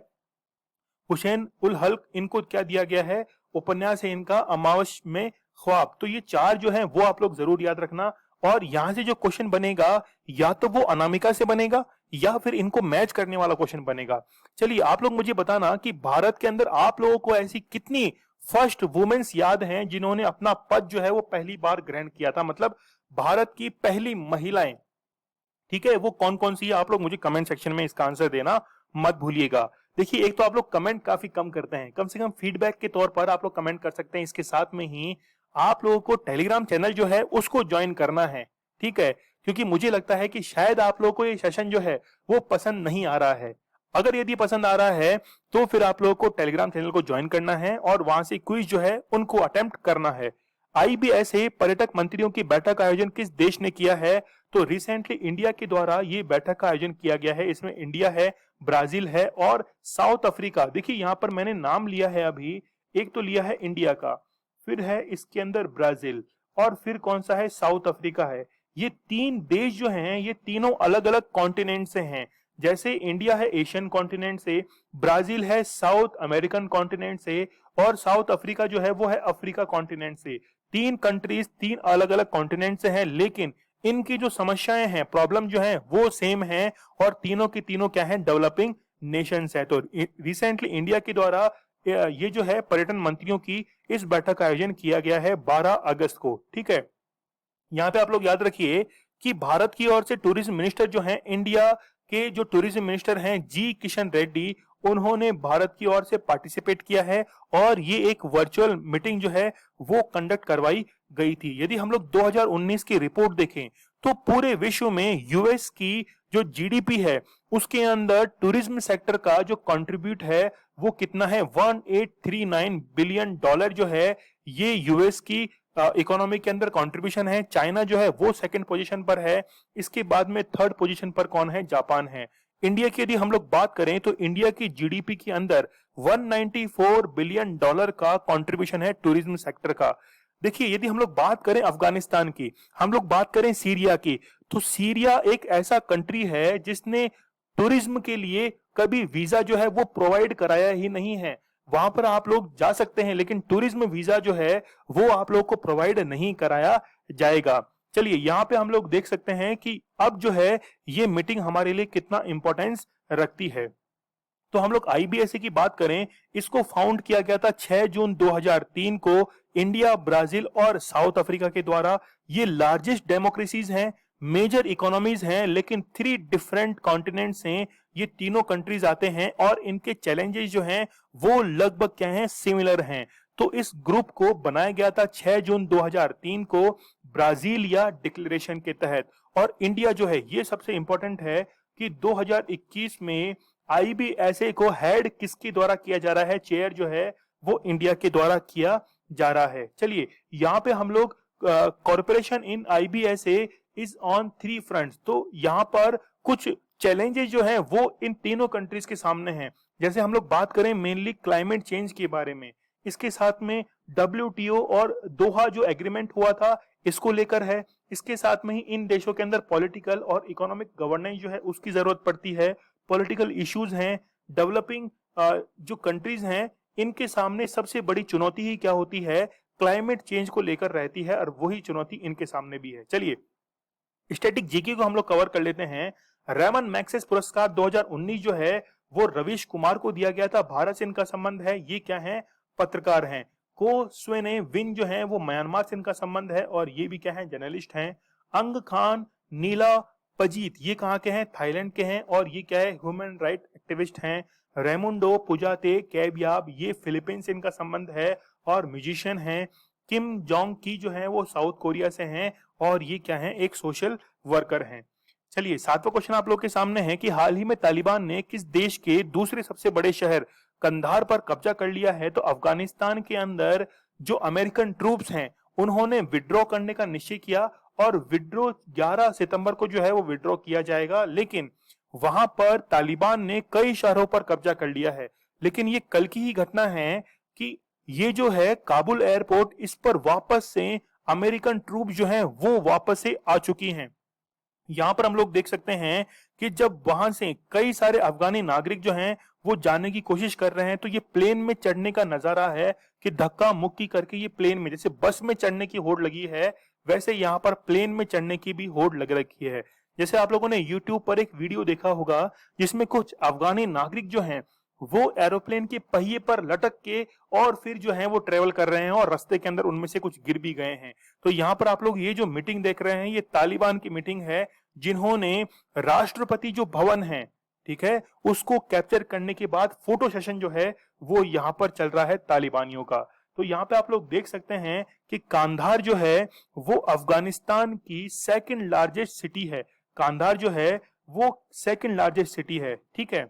हुसैन उल हल्क, इनको क्या दिया गया है, उपन्यास है इनका अमावस में ख्वाब। तो ये 4 जो है वो आप लोग जरूर याद रखना। और यहां से जो क्वेश्चन बनेगा या तो वो अनामिका से बनेगा या फिर इनको मैच करने वाला क्वेश्चन बनेगा। चलिए आप लोग मुझे बताना कि भारत के अंदर आप लोगों को ऐसी कितनी फर्स्ट वुमेन्स याद हैं जिन्होंने अपना पद जो है वो पहली बार ग्रहण किया था, मतलब भारत की पहली महिलाएं। ठीक है, वो कौन कौन सी है, आप लोग मुझे कमेंट सेक्शन में इसका आंसर देना मत भूलिएगा। देखिए, एक तो आप लोग कमेंट काफी कम करते हैं, कम से कम फीडबैक के तौर पर आप लोग कमेंट कर सकते हैं। इसके साथ में ही आप लोगों को टेलीग्राम चैनल जो है उसको ज्वाइन करना है। ठीक है, क्योंकि मुझे लगता है कि शायद आप लोगों को ये सेशन जो है वो पसंद नहीं आ रहा है। अगर यदि पसंद आ रहा है तो फिर आप लोगों को टेलीग्राम चैनल को ज्वाइन करना है और वहां से क्विज जो है उनको अटेम्प्ट करना है। आईबीएसए पर्यटक मंत्रियों की बैठक का आयोजन किस देश ने किया है? तो रिसेंटली इंडिया के द्वारा ये बैठक का आयोजन किया गया है। इसमें इंडिया है, ब्राजील है और साउथ अफ्रीका। देखिए यहां पर मैंने नाम लिया है अभी, एक तो लिया है इंडिया का, फिर है इसके अंदर ब्राजील, और फिर कौन सा है, साउथ अफ्रीका है। ये 3 देश जो हैं ये तीनों अलग अलग कॉन्टिनेंट से हैं। जैसे इंडिया है एशियन कॉन्टिनेंट से, ब्राजील है साउथ अमेरिकन कॉन्टिनेंट से, और साउथ अफ्रीका जो है वो है अफ्रीका कॉन्टिनेंट से। 3 कंट्रीज 3 अलग अलग कॉन्टिनेंट से हैं, लेकिन इनकी जो समस्याएं हैं, प्रॉब्लम जो है वो सेम है, और तीनों की तीनों क्या है, डेवलपिंग नेशंस है। तो रिसेंटली इंडिया के द्वारा ये जो है पर्यटन मंत्रियों की इस बैठक का आयोजन किया गया है 12 अगस्त को। ठीक है, यहाँ पे आप लोग याद रखिए कि भारत की ओर से टूरिज्म मिनिस्टर जो हैं, इंडिया के जो टूरिज्म मिनिस्टर हैं जी किशन रेड्डी, उन्होंने भारत की ओर से पार्टिसिपेट किया है, और ये एक वर्चुअल मीटिंग जो है वो कंडक्ट करवाई गई थी। यदि हम लोग 2019 की रिपोर्ट देखें तो पूरे विश्व में यूएस की जो जीडीपी है उसके अंदर टूरिज्म सेक्टर का जो कंट्रीब्यूट है वो कितना है, 1839 बिलियन डॉलर जो है ये यूएस की इकोनॉमी के अंदर कंट्रीब्यूशन है। चाइना जो है वो सेकंड पोजीशन पर है, इसके बाद में थर्ड पोजीशन पर कौन है, जापान है। इंडिया की यदि हम लोग बात करें तो इंडिया की जीडीपी के अंदर 194 बिलियन डॉलर का कंट्रीब्यूशन है टूरिज्म सेक्टर का। देखिए यदि हम लोग बात करें अफगानिस्तान की, हम लोग बात करें सीरिया की, तो सीरिया एक ऐसा कंट्री है जिसने टूरिज्म के लिए कभी वीजा जो है वो प्रोवाइड कराया ही नहीं है। वहां पर आप लोग जा सकते हैं लेकिन टूरिज्म वीजा जो है वो आप लोग को प्रोवाइड नहीं कराया जाएगा। चलिए यहाँ पे हम लोग देख सकते हैं कि अब जो है ये मीटिंग हमारे लिए कितना इंपॉर्टेंस रखती है। तो हम लोग आईबीएसए की बात करें, इसको फाउंड किया गया था 6 जून 2003 को इंडिया, ब्राजील और साउथ अफ्रीका के द्वारा। ये लार्जेस्ट डेमोक्रेसीज हैं, मेजर इकोनॉमीज हैं, लेकिन 3 डिफरेंट कॉन्टिनेंट्स हैं। ये तीनों कंट्रीज आते हैं और इनके चैलेंजेस जो हैं वो लगभग क्या हैं, सिमिलर हैं। तो इस ग्रुप को बनाया गया था 6 जून 2003 को ब्राजीलिया डिक्लेरेशन के तहत। और इंडिया जो है, ये सबसे इंपॉर्टेंट है कि 2021 में आईबीएसए को हेड किसके द्वारा किया जा रहा है, चेयर जो है वो इंडिया के द्वारा किया जा रहा है। चलिए यहाँ पे हम लोग corporation in IBSA is on 3 fronts. तो यहाँ पर कुछ चैलेंजेस जो है वो इन तीनों कंट्रीज के सामने हैं। जैसे हम लोग बात करें मेनली क्लाइमेट चेंज के बारे में, इसके साथ में डब्ल्यूटीओ और दोहा जो एग्रीमेंट हुआ था इसको लेकर है। इसके साथ में ही इन देशों के अंदर पॉलिटिकल और इकोनॉमिक गवर्नेंस जो है उसकी जरूरत पड़ती है। पॉलिटिकल इश्यूज हैं, डेवलपिंग जो कंट्रीज हैं इनके सामने सबसे बड़ी चुनौती ही क्या होती है, क्लाइमेट चेंज को लेकर रहती है, और वही चुनौती इनके सामने भी है। चलिए स्टैटिक जीके को हम लोग कवर कर लेते हैं। रेमन मैग्सेसे पुरस्कार 2019 जो है वो रवीश कुमार को दिया गया था। भारत से इनका संबंध है। ये क्या है? पत्रकार हैं। को स्वेने विन जो है वो म्यांमार से इनका संबंध है और ये भी क्या है? जर्नलिस्ट हैं। अंग खान नीला पजीत ये कहाँ के हैं? थाईलैंड के हैं और ये क्या है? ह्यूमन राइट एक्टिविस्ट हैं। रेमुंडो पुजाते कैबियाब ये फिलीपींस से इनका संबंध है और म्यूजिशियन हैं। किम जोंग की जो है वो साउथ कोरिया से हैं और ये क्या है? एक सोशल वर्कर हैं। चलिए 7वां क्वेश्चन आप लोग के सामने है कि हाल ही में तालिबान ने किस देश के दूसरे सबसे बड़े शहर कंधार पर कब्जा कर लिया है? तो अफगानिस्तान के अंदर जो अमेरिकन ट्रूप्स हैं उन्होंने विड्रॉ करने का निश्चय किया और विड्रॉ 11 सितंबर को जो है वो विड्रॉ किया जाएगा, लेकिन वहां पर तालिबान ने कई शहरों पर कब्जा कर लिया है। लेकिन ये कल की ही घटना है कि ये जो है काबुल एयरपोर्ट इस पर वापस से अमेरिकन ट्रूप जो हैं वो वापस से आ चुकी हैं। यहां पर हम लोग देख सकते हैं कि जब वहां से कई सारे अफगानी नागरिक जो हैं वो जाने की कोशिश कर रहे हैं तो ये प्लेन में चढ़ने का नजारा है कि धक्का मुक्की करके ये प्लेन में, जैसे बस में चढ़ने की होड़ लगी है वैसे यहां पर प्लेन में चढ़ने की भी होड़ लग रखी है। जैसे आप लोगों ने यूट्यूब पर एक वीडियो देखा होगा जिसमें कुछ अफगानी नागरिक जो हैं वो एरोप्लेन के पहिए पर लटक के और फिर जो है वो ट्रेवल कर रहे हैं और रास्ते के अंदर उनमें से कुछ गिर भी गए हैं। तो यहाँ पर आप लोग ये जो मीटिंग देख रहे हैं ये तालिबान की मीटिंग है जिन्होंने राष्ट्रपति जो भवन है, ठीक है, उसको कैप्चर करने के बाद फोटो सेशन जो है वो यहाँ पर चल रहा है तालिबानियों का। तो यहाँ पे आप लोग देख सकते हैं कि कांधार जो है वो अफगानिस्तान की सेकंड लार्जेस्ट सिटी है। कांधार जो है वो सेकंड लार्जेस्ट सिटी है, ठीक है।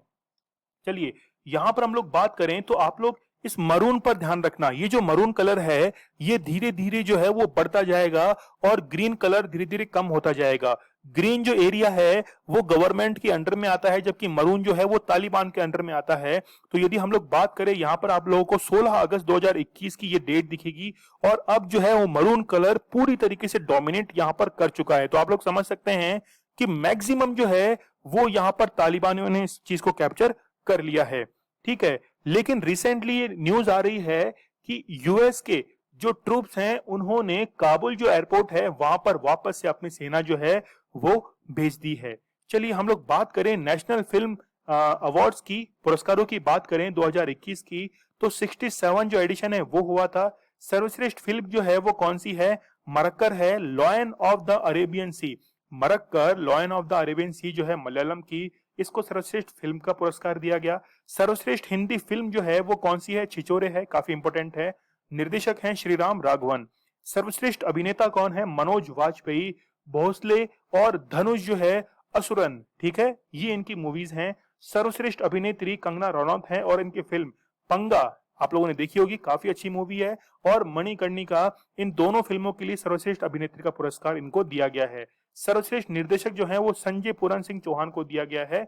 चलिए यहां पर हम लोग बात करें तो आप लोग इस मरून पर ध्यान रखना। ये जो मरून कलर है ये धीरे धीरे जो है वो बढ़ता जाएगा और ग्रीन कलर धीरे धीरे कम होता जाएगा। ग्रीन जो एरिया है वो गवर्नमेंट के अंडर में आता है जबकि मरून जो है वो तालिबान के अंडर में आता है। तो यदि हम लोग बात करें यहाँ पर आप लोगों को 16 अगस्त 2021 की ये डेट दिखेगी और अब जो है वो मरून कलर पूरी तरीके से डोमिनेट यहाँ पर कर चुका है। तो आप लोग समझ सकते हैं कि मैक्सिमम जो है वो यहाँ पर तालिबानियों ने इस चीज को कैप्चर कर लिया है, ठीक है। लेकिन रिसेंटली ये न्यूज आ रही है कि यूएस के जो ट्रूप्स हैं उन्होंने काबुल जो एयरपोर्ट है वहां पर वापस से अपनी सेना जो है वो भेज दी है। चलिए हम लोग बात करें नेशनल फिल्म अवार्ड्स की, पुरस्कारों की बात करें 2021 की, तो 67 जो एडिशन है वो हुआ था। सर्वश्रेष्ठ फिल्म जो है वो कौन सी है? मरक्कर है, lion of the Arabian sea. Marakkar lion of the Arabian sea जो है मलयालम की, इसको सर्वश्रेष्ठ फिल्म का पुरस्कार दिया गया। सर्वश्रेष्ठ हिंदी फिल्म जो है वो कौन सी है? छिछोरे है, काफी इंपोर्टेंट है। निर्देशक हैं श्रीराम राघवन। सर्वश्रेष्ठ अभिनेता कौन है? मनोज वाजपेयी। भोसले और धनुष जो है असुरन, ठीक है, ये इनकी मूवीज हैं। सर्वश्रेष्ठ अभिनेत्री कंगना रनौत है और इनकी फिल्म पंगा आप लोगों ने देखी होगी, काफी अच्छी मूवी है। और मणिकर्णिका, इन दोनों फिल्मों के लिए सर्वश्रेष्ठ अभिनेत्री का पुरस्कार इनको दिया गया है। सर्वश्रेष्ठ निर्देशक जो है वो संजय पूरन सिंह चौहान को दिया गया है।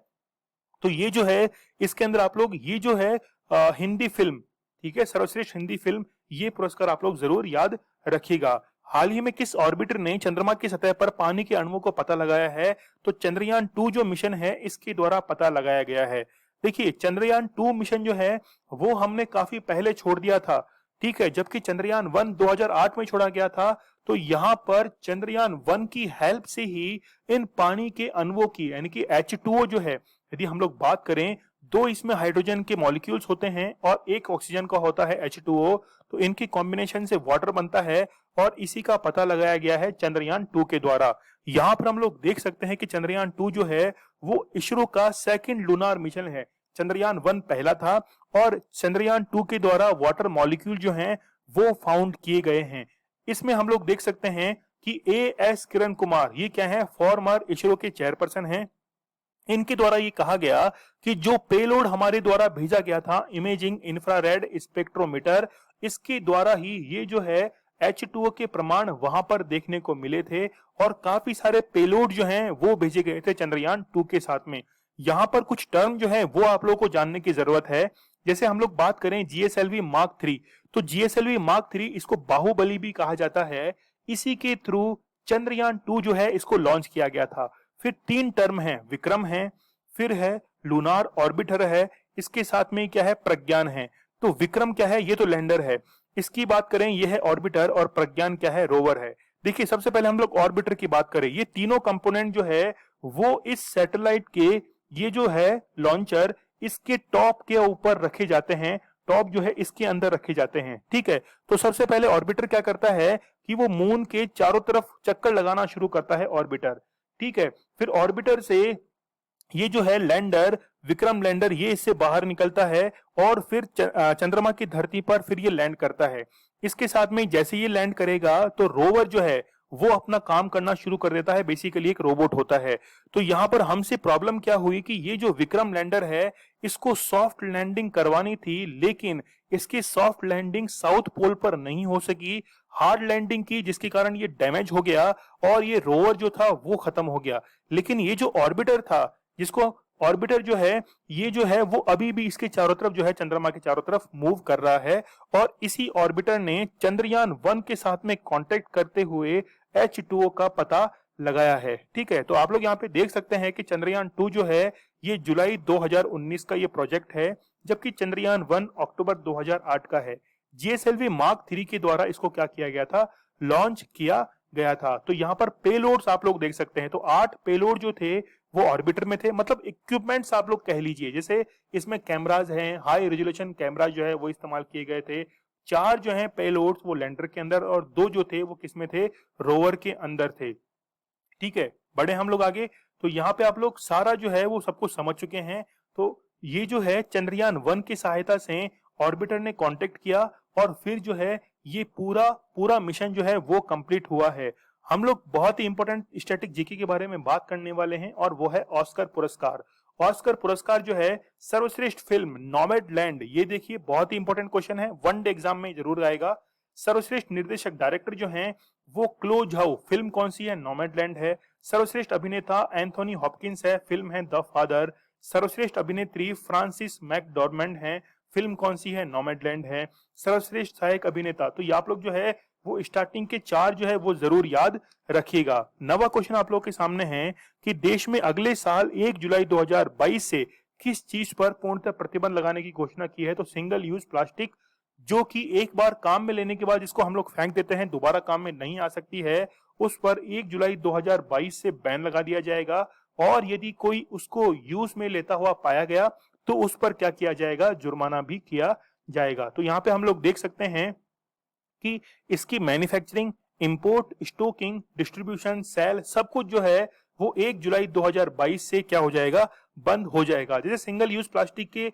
तो ये जो है इसके अंदर आप लोग ये जो है हिंदी फिल्म, ठीक है, सर्वश्रेष्ठ हिंदी फिल्म, ये पुरस्कार आप लोग जरूर याद रखिएगा। हाल ही में किस ऑर्बिटर ने चंद्रमा की सतह पर पानी के अणुओं को पता लगाया है? तो चंद्रयान 2 जो मिशन है इसके द्वारा पता लगाया गया है। देखिए चंद्रयान 2 मिशन जो है वो हमने काफी पहले छोड़ दिया था, ठीक है, जबकि चंद्रयान 1 2008 में छोड़ा गया था। तो यहां पर चंद्रयान 1 की हेल्प से ही इन पानी के अणुओं की यानी कि H2O जो है, यदि हम लोग बात करें, 2 इसमें हाइड्रोजन के मॉलिक्यूल्स होते हैं और 1 ऑक्सीजन का होता है H2O, तो इनकी कॉम्बिनेशन से वाटर बनता है और इसी का पता लगाया गया है चंद्रयान 2 के द्वारा। यहां पर हम लोग देख सकते हैं कि चंद्रयान 2 जो है वो इसरो का सेकंड लूनार मिशन है। चंद्रयान 1 पहला था और चंद्रयान 2 के द्वारा वाटर मॉलिक्यूल जो हैं वो फाउंड किए गए हैं। इसमें हम लोग देख सकते हैं कि एएस किरण कुमार, ये क्या है? फॉर्मर इसरो के चेयरपर्सन हैं। इनके द्वारा ये कहा गया कि जो पेलोड हमारे द्वारा भेजा गया था इमेजिंग इंफ्रारेड स्पेक्ट्रोमीटर, इसके द्वारा ही ये जो है H2O के प्रमाण वहां पर देखने को मिले थे और काफी सारे पेलोड जो हैं वो भेजे गए थे चंद्रयान 2 के साथ में। यहाँ पर कुछ टर्म जो है वो आप लोगों को जानने की जरूरत है। जैसे हम लोग बात करें GSLV मार्क 3, तो GSLV मार्क 3 इसको बाहुबली भी कहा जाता है। इसी के थ्रू चंद्रयान 2 जो है इसको लॉन्च किया गया था। फिर 3 टर्म है, विक्रम है, फिर है लूनार ऑर्बिटर है, इसके साथ में क्या है? प्रज्ञान है। तो विक्रम क्या है? ये तो लैंडर है। इसकी बात करें ये है ऑर्बिटर और प्रज्ञान क्या है? रोवर है। देखिए सबसे पहले हम लोग ऑर्बिटर की बात करें, ये तीनों कंपोनेंट जो है वो इस सैटेलाइट के, ये जो है लॉन्चर, इसके टॉप के ऊपर रखे जाते हैं, टॉप जो है इसके अंदर रखे जाते हैं, ठीक है। तो सबसे पहले ऑर्बिटर क्या करता है कि वो मून के चारों तरफ चक्कर लगाना शुरू करता है ऑर्बिटर, ठीक है। फिर ऑर्बिटर से ये जो है लैंडर, विक्रम लैंडर, ये इससे बाहर निकलता है और फिर चंद्रमा की धरती पर फिर ये लैंड करता है। इसके साथ में जैसे ये लैंड करेगा तो रोवर जो है वो अपना काम करना शुरू कर देता है, बेसिकली एक रोबोट होता है। तो यहां पर हमसे प्रॉब्लम क्या हुई कि ये जो विक्रम लैंडर है इसको सॉफ्ट लैंडिंग करवानी थी, लेकिन इसकी सॉफ्ट लैंडिंग साउथ पोल पर नहीं हो सकी, हार्ड लैंडिंग की, जिसके कारण ये डैमेज हो गया और ये रोवर जो था वो खत्म हो गया। लेकिन ये जो ऑर्बिटर था, जिसको ऑर्बिटर जो है, ये जो है वो अभी भी इसके चारों तरफ जो है, चंद्रमा के चारों तरफ मूव कर रहा है। और इसी ऑर्बिटर ने चंद्रयान 1 के साथ में कांटेक्ट करते हुए H2O का पता लगाया है, ठीक है। तो आप लोग यहाँ पे देख सकते हैं कि चंद्रयान 2 जो है ये जुलाई 2019 का ये प्रोजेक्ट है, जबकि चंद्रयान 1 अक्टूबर 2008 का है। GSLV मार्क 3 के द्वारा इसको क्या किया गया था, लॉन्च किया गया था। तो यहाँ पर पेलोड्स आप लोग देख सकते हैं, तो 8 पेलोड जो थे वो ऑर्बिटर में थे, मतलब इक्विपमेंट्स आप लोग कह लीजिए, जैसे इसमें कैमराज हैं, हाई रेजोल्यूशन कैमरा जो है वो इस्तेमाल किए गए थे। 4 जो है पेलोड्स वो लैंडर के अंदर और 2 जो थे वो किसमें थे, रोवर के अंदर थे, ठीक है। बढ़े हम लोग आगे, तो यहाँ पे आप लोग सारा जो है वो सब कुछ समझ चुके हैं। तो ये जो है चंद्रयान 1 की सहायता से ऑर्बिटर ने कांटेक्ट किया और फिर जो है ये पूरा पूरा मिशन जो है वो कंप्लीट हुआ है। हम लोग बहुत ही इंपॉर्टेंट स्टैटिक जीके के बारे में बात करने वाले हैं और वो है ऑस्कर पुरस्कार। ऑस्कर पुरस्कार जो है सर्वश्रेष्ठ फिल्म नॉमैडलैंड, ये देखिए बहुत ही इंपॉर्टेंट क्वेश्चन है, वन डे एग्जाम में जरूर आएगा। सर्वश्रेष्ठ निर्देशक डायरेक्टर जो हैं वो क्लो झाउ, फिल्म कौन सी है, नॉमैडलैंड है। सर्वश्रेष्ठ अभिनेता एंथोनी हॉपकिंस है, फिल्म है द फादर। सर्वश्रेष्ठ अभिनेत्री फ्रांसिस मैकडॉर्मंड है, फिल्म कौन सी है, नॉमैडलैंड है। सर्वश्रेष्ठ सहायक अभिनेता, तो ये आप लोग जो है वो स्टार्टिंग के 4 जो है वो जरूर याद रखिएगा। नवा क्वेश्चन आप लोग के सामने है कि देश में अगले साल 1 जुलाई 2022 से किस चीज पर पूर्णतः प्रतिबंध लगाने की घोषणा की है, तो सिंगल यूज प्लास्टिक, जो कि एक बार काम में लेने के बाद जिसको हम लोग फेंक देते हैं, दोबारा काम में नहीं आ सकती है, उस पर 1 जुलाई 2022 से बैन लगा दिया जाएगा। और यदि कोई उसको यूज में लेता हुआ पाया गया तो उस पर क्या किया जाएगा, जुर्माना भी किया जाएगा। तो यहाँ पे हम लोग देख सकते हैं कि इसकी manufacturing, import, stocking, distribution, sale, सब कुछ जो है वो 1 जुलाई 2022 से क्या हो जाएगा, बंद हो जाएगा। जैसे सिंगल यूज प्लास्टिक के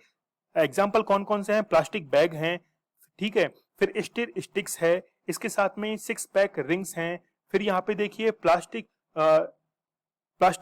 एग्जाम्पल कौन कौन से हैं, प्लास्टिक बैग हैं, ठीक है, फिर स्टील स्टिक्स है, इसके साथ में 6 पैक रिंग्स हैं, फिर यहाँ पे देखिए प्लास्टिक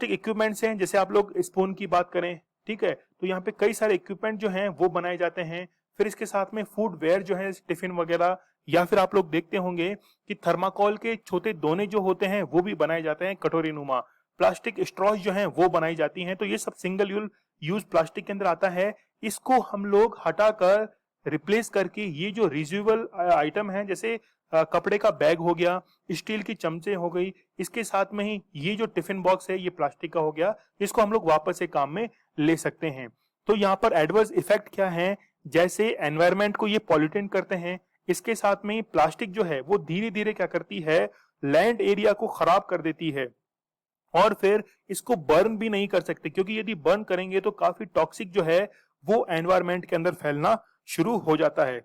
इक्विपमेंट्स हैं, जैसे आप लोग स्पून की बात करें, ठीक है, तो यहाँ पे कई सारे इक्विपमेंट जो हैं वो बनाए जाते हैं। फिर इसके साथ में फूड वेयर जो है, टिफिन वगैरह, या फिर आप लोग देखते होंगे कि थर्माकोल के छोटे दोने जो होते हैं वो भी बनाए जाते हैं, कटोरी नुमा। प्लास्टिक स्ट्रॉज जो हैं वो बनाई जाती हैं। तो ये सब सिंगल यूज प्लास्टिक के अंदर आता है। इसको हम लोग हटाकर रिप्लेस करके ये जो रिज्यूबल आइटम है, जैसे कपड़े का बैग हो गया, स्टील की चमचे हो गई, इसके साथ में ही ये जो टिफिन बॉक्स है ये प्लास्टिक का हो गया, इसको हम लोग वापस से काम में ले सकते हैं। तो यहाँ पर एडवर्स इफेक्ट क्या है, जैसे एनवायरमेंट को ये पॉल्यूटेंट करते हैं, इसके साथ में प्लास्टिक जो है वो धीरे धीरे क्या करती है, लैंड एरिया को खराब कर देती है और फिर इसको बर्न भी नहीं कर सकते, क्योंकि यदि बर्न करेंगे तो काफी टॉक्सिक जो है वो एनवायरमेंट के अंदर फैलना शुरू हो जाता है।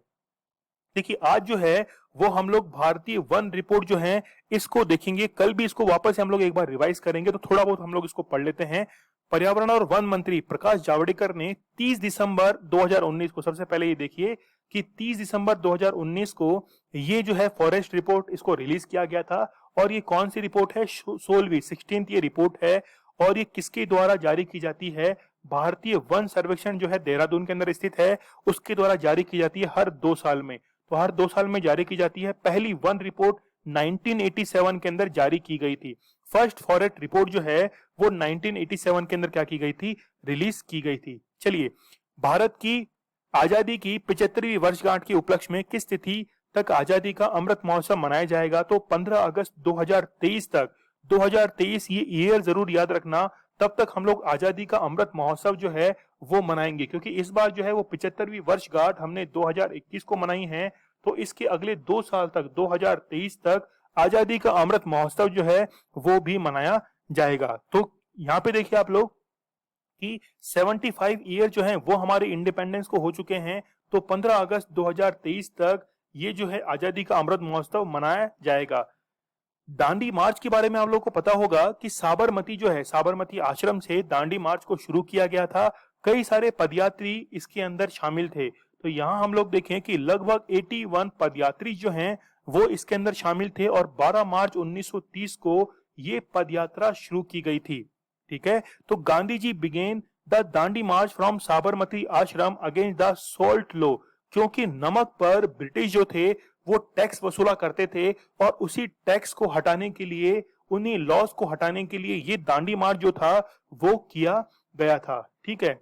देखिए आज जो है वो हम लोग भारतीय वन रिपोर्ट जो है इसको देखेंगे, कल भी इसको वापस हम लोग एक बार रिवाइज करेंगे, तो थोड़ा बहुत हम लोग इसको पढ़ लेते हैं। पर्यावरण और वन मंत्री प्रकाश जावड़ेकर ने 30 दिसंबर 2019 को, सबसे पहले ये देखिए कि 30 दिसंबर 2019 को ये जो है फॉरेस्ट रिपोर्ट इसको रिलीज किया गया था। और ये कौन सी रिपोर्ट है, 16वीं ये रिपोर्ट है। और ये किसके द्वारा जारी की जाती है, भारतीय वन सर्वेक्षण जो है देहरादून के अंदर स्थित है, उसके द्वारा जारी की जाती है हर 2 साल में। तो हर 2 साल में जारी की जाती है। पहली वन रिपोर्ट 1987 के अंदर जारी की गई थी। फर्स्ट फॉरेस्ट रिपोर्ट जो है वो 1987 के अंदर क्या की गई थी, रिलीज की गई थी। चलिए, भारत की आजादी की 75वीं वर्षगांठ के उपलक्ष्य में किस तिथि तक आजादी का अमृत महोत्सव मनाया जाएगा, तो 15 अगस्त 2023 तक। 2023 ये ईयर जरूर याद रखना, तब तक हम लोग आजादी का अमृत महोत्सव जो है वो मनाएंगे, क्योंकि इस बार जो है वो 75वीं वर्षगांठ हमने 2021 को मनाई है। तो इसके अगले 2 साल तक, 2023 तक आजादी का अमृत महोत्सव जो है वो भी मनाया जाएगा। तो यहाँ पे देखिए आप लोग कि 75 ईयर जो है वो हमारे इंडिपेंडेंस को हो चुके हैं। तो 15 अगस्त 2023 तक ये जो है आजादी का अमृत महोत्सव मनाया जाएगा। दांडी मार्च के बारे में आप लोगों को पता होगा कि साबरमती जो है, साबरमती आश्रम से दांडी मार्च को शुरू किया गया था। कई सारे पदयात्री इसके अंदर शामिल थे। तो यहाँ हम लोग देखें कि लगभग 81 पदयात्री जो हैं वो इसके अंदर शामिल थे और 12 मार्च 1930 को ये पदयात्रा शुरू की गई थी। ठीक है, तो Gandhi ji began the Dandi march from Sabarmati Ashram against the salt law, क्योंकि नमक पर ब्रिटिश जो थे वो टैक्स वसूला करते थे और उसी टैक्स को हटाने के लिए, उन्हीं लॉस को हटाने के लिए ये दांडी मार्च जो था वो किया गया था। ठीक है,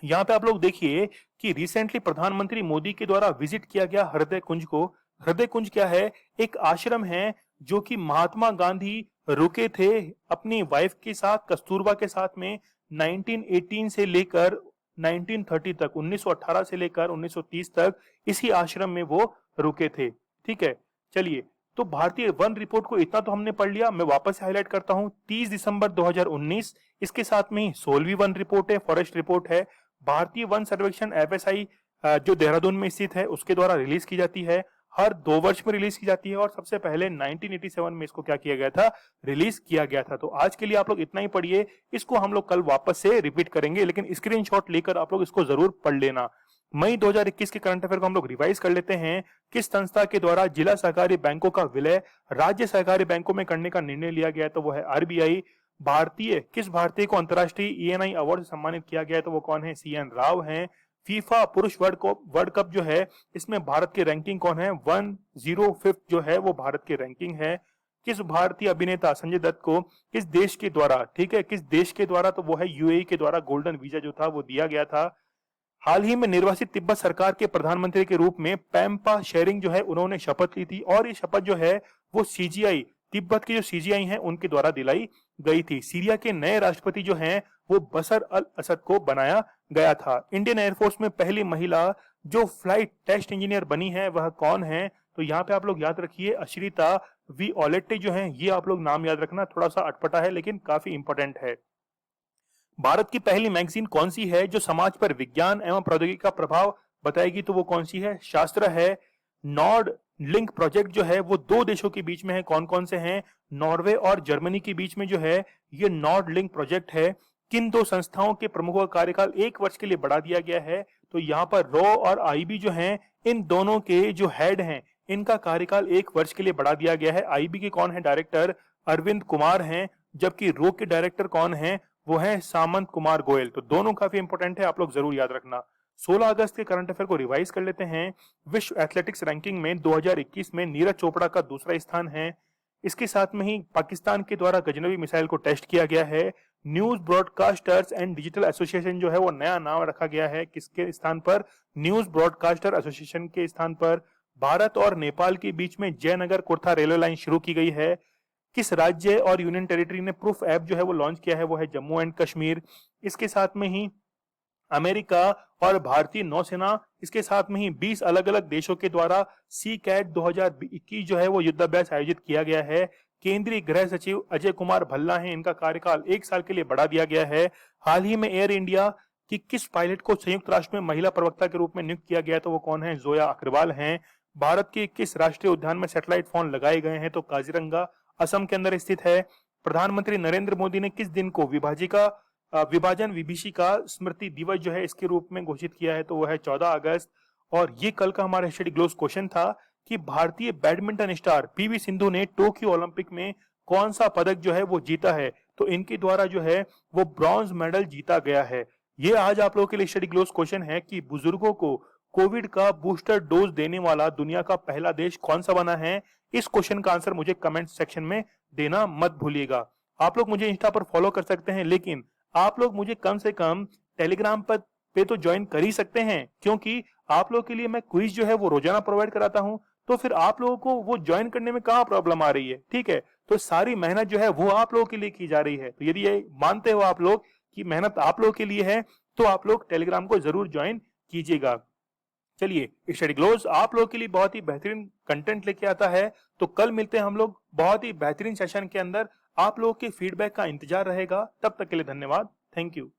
यहाँ पे आप लोग देखिए कि रिसेंटली प्रधानमंत्री मोदी के द्वारा विजिट किया गया हृदय कुंज को। हृदय कुंज क्या है? एक आश्रम है जो कि महात्मा गांधी रुके थे अपनी वाइफ के साथ, कस्तूरबा के साथ में 1918 से लेकर 1930 तक, 1918 से लेकर 1930 तक इसी आश्रम में वो रुके थे। ठीक है, चलिए, तो भारतीय वन रिपोर्ट को इतना तो हमने पढ़ लिया। मैं वापस हाईलाइट करता हूं, 30 दिसंबर 2019 इसके साथ में ही 16वीं वन रिपोर्ट है, फॉरेस्ट रिपोर्ट है। भारतीय वन सर्वेक्षण एफएसआई जो देहरादून में स्थित है उसके द्वारा रिलीज की जाती है, हर 2 वर्ष में रिलीज की जाती है और सबसे पहले 1987 में इसको क्या किया गया था? रिलीज किया गया था। तो आज के लिए आप लोग इतना ही पढ़िए, इसको हम लोग कल वापस से रिपीट करेंगे, लेकिन स्क्रीनशॉट लेकर आप लोग इसको जरूर पढ़ लेना। मई 2021 के करंट अफेयर को हम लोग रिवाइज कर लेते हैं। किस संस्था के द्वारा जिला सहकारी बैंकों का विलय राज्य सहकारी बैंकों में करने का निर्णय लिया गया? तो वो है आरबीआई। किस भारतीय को अंतरराष्ट्रीय ईएनआई अवार्ड से सम्मानित किया गया? तो वो कौन है? सीएन राव हैं। फीफा पुरुष वर्ल्ड कप जो है इसमें भारत की रैंकिंग कौन है? 105 जो है वो भारत की रैंकिंग है। किस भारतीय अभिनेता संजय दत्त को किस देश के द्वारा, ठीक है, किस देश के द्वारा? तो वो है यूएई के द्वारा गोल्डन वीजा जो था वो दिया गया था। हाल ही में निर्वाचित तिब्बत सरकार के प्रधानमंत्री के रूप में पेम्पा शेरिंग जो है उन्होंने शपथ ली थी और ये शपथ जो है वो सीजीआई, तिब्बत के जो सीजीआई हैं उनके द्वारा दिलाई गई थी। सीरिया के नए राष्ट्रपति जो हैं वो बशर अल असद को बनाया गया था। इंडियन एयरफोर्स में पहली महिला जो फ्लाइट टेस्ट इंजीनियर बनी है वह कौन है? तो यहाँ पे आप लोग याद रखिए अश्रिता वी ओलेट्टे जो है, ये आप लोग नाम याद रखना, थोड़ा सा अटपटा है लेकिन काफी इंपॉर्टेंट है। भारत की पहली मैगजीन कौन सी है जो समाज पर विज्ञान एवं प्रौद्योगिकी का प्रभाव बताएगी? तो वो कौन सी है? शास्त्र है। नॉर्ड लिंक प्रोजेक्ट जो है वो 2 देशों के बीच में है, कौन कौन से हैं? नॉर्वे और जर्मनी के बीच में जो है ये नॉर्ड लिंक प्रोजेक्ट है। किन 2 संस्थाओं के प्रमुखों का कार्यकाल 1 वर्ष के लिए बढ़ा दिया गया है? तो यहाँ पर रॉ और आईबी जो हैं इन दोनों के जो हेड हैं इनका कार्यकाल 1 वर्ष के लिए बढ़ा दिया गया है। आईबी के कौन है डायरेक्टर? अरविंद कुमार हैं, जबकि रो के डायरेक्टर कौन है? वो है सामंत कुमार गोयल। तो दोनों काफी इंपॉर्टेंट है, आप लोग जरूर याद रखना। 16 अगस्त के करंट अफेयर को रिवाइज कर लेते हैं। विश्व एथलेटिक्स रैंकिंग में 2021 में नीरज चोपड़ा का दूसरा स्थान है। इसके साथ में ही पाकिस्तान के द्वारा गजनवी मिसाइल को टेस्ट किया गया है। News broadcasters and digital association जो है वो नया नाम रखा गया है, किसके स्थान पर? न्यूज ब्रॉडकास्टर एसोसिएशन के स्थान पर। भारत और नेपाल के बीच में जयनगर कुर्था रेलवे लाइन शुरू की गई है। किस राज्य और यूनियन टेरिटरी ने प्रूफ ऐप जो है वो लॉन्च किया है? वो है जम्मू एंड कश्मीर। इसके साथ में ही अमेरिका और भारतीय नौसेना, इसके साथ में ही 20 अलग अलग देशों के द्वारा सी कैट 2021 जो है वो युद्धाभ्यास आयोजित किया गया है। केंद्रीय गृह सचिव अजय कुमार भल्ला हैं, इनका कार्यकाल 1 साल के लिए बढ़ा दिया गया है। हाल ही में एयर इंडिया की किस पायलट को संयुक्त राष्ट्र में महिला प्रवक्ता के रूप में नियुक्त किया गया? तो वो कौन है? जोया अग्रवाल हैं। भारत के किस राष्ट्रीय उद्यान में सैटेलाइट फोन लगाए गए हैं? तो काजीरंगा असम के अंदर स्थित है। प्रधानमंत्री नरेंद्र मोदी ने किस दिन को विभाजन विभीषिका स्मृति दिवस जो है इसके रूप में घोषित किया है? तो वह है 14 अगस्त। और ये कल का हमारा स्टडी ग्लोस क्वेश्चन था कि भारतीय बैडमिंटन स्टार पीवी सिंधु ने टोक्यो ओलंपिक में कौन सा पदक जो है वो जीता है? तो इनके द्वारा जो है वो ब्रॉन्ज मेडल जीता गया है। ये आज आप लोगों के लिए स्टडी ग्लोस क्वेश्चन है कि बुजुर्गों को कोविड का बूस्टर डोज देने वाला दुनिया का पहला देश कौन सा बना है? इस क्वेश्चन का आंसर मुझे कमेंट सेक्शन में देना मत भूलिएगा। आप लोग मुझे इंस्टा पर फॉलो कर सकते हैं, लेकिन आप लोग मुझे कम से कम टेलीग्राम पे तो ज्वाइन कर ही सकते हैं, क्योंकि आप लोगों के लिए मैं क्विज जो है वो रोजाना प्रोवाइड कराता हूं। तो फिर आप लोगों को वो ज्वाइन करने में कहाँ प्रॉब्लम आ रही है? ठीक है, तो सारी मेहनत जो है वो आप लोगों के लिए की जा रही है। तो यदि ये मानते हो आप लोग कि मेहनत आप लोगों के लिए है तो आप लोग टेलीग्राम को जरूर ज्वाइन कीजिएगा। चलिए, स्टडी ग्लोज आप लोगों के लिए बहुत ही बेहतरीन कंटेंट लेके आता है। तो कल मिलते हैं हम लोग बहुत ही बेहतरीन सेशन के अंदर। आप लोगों के फीडबैक का इंतजार रहेगा। तब तक के लिए धन्यवाद। Thank you.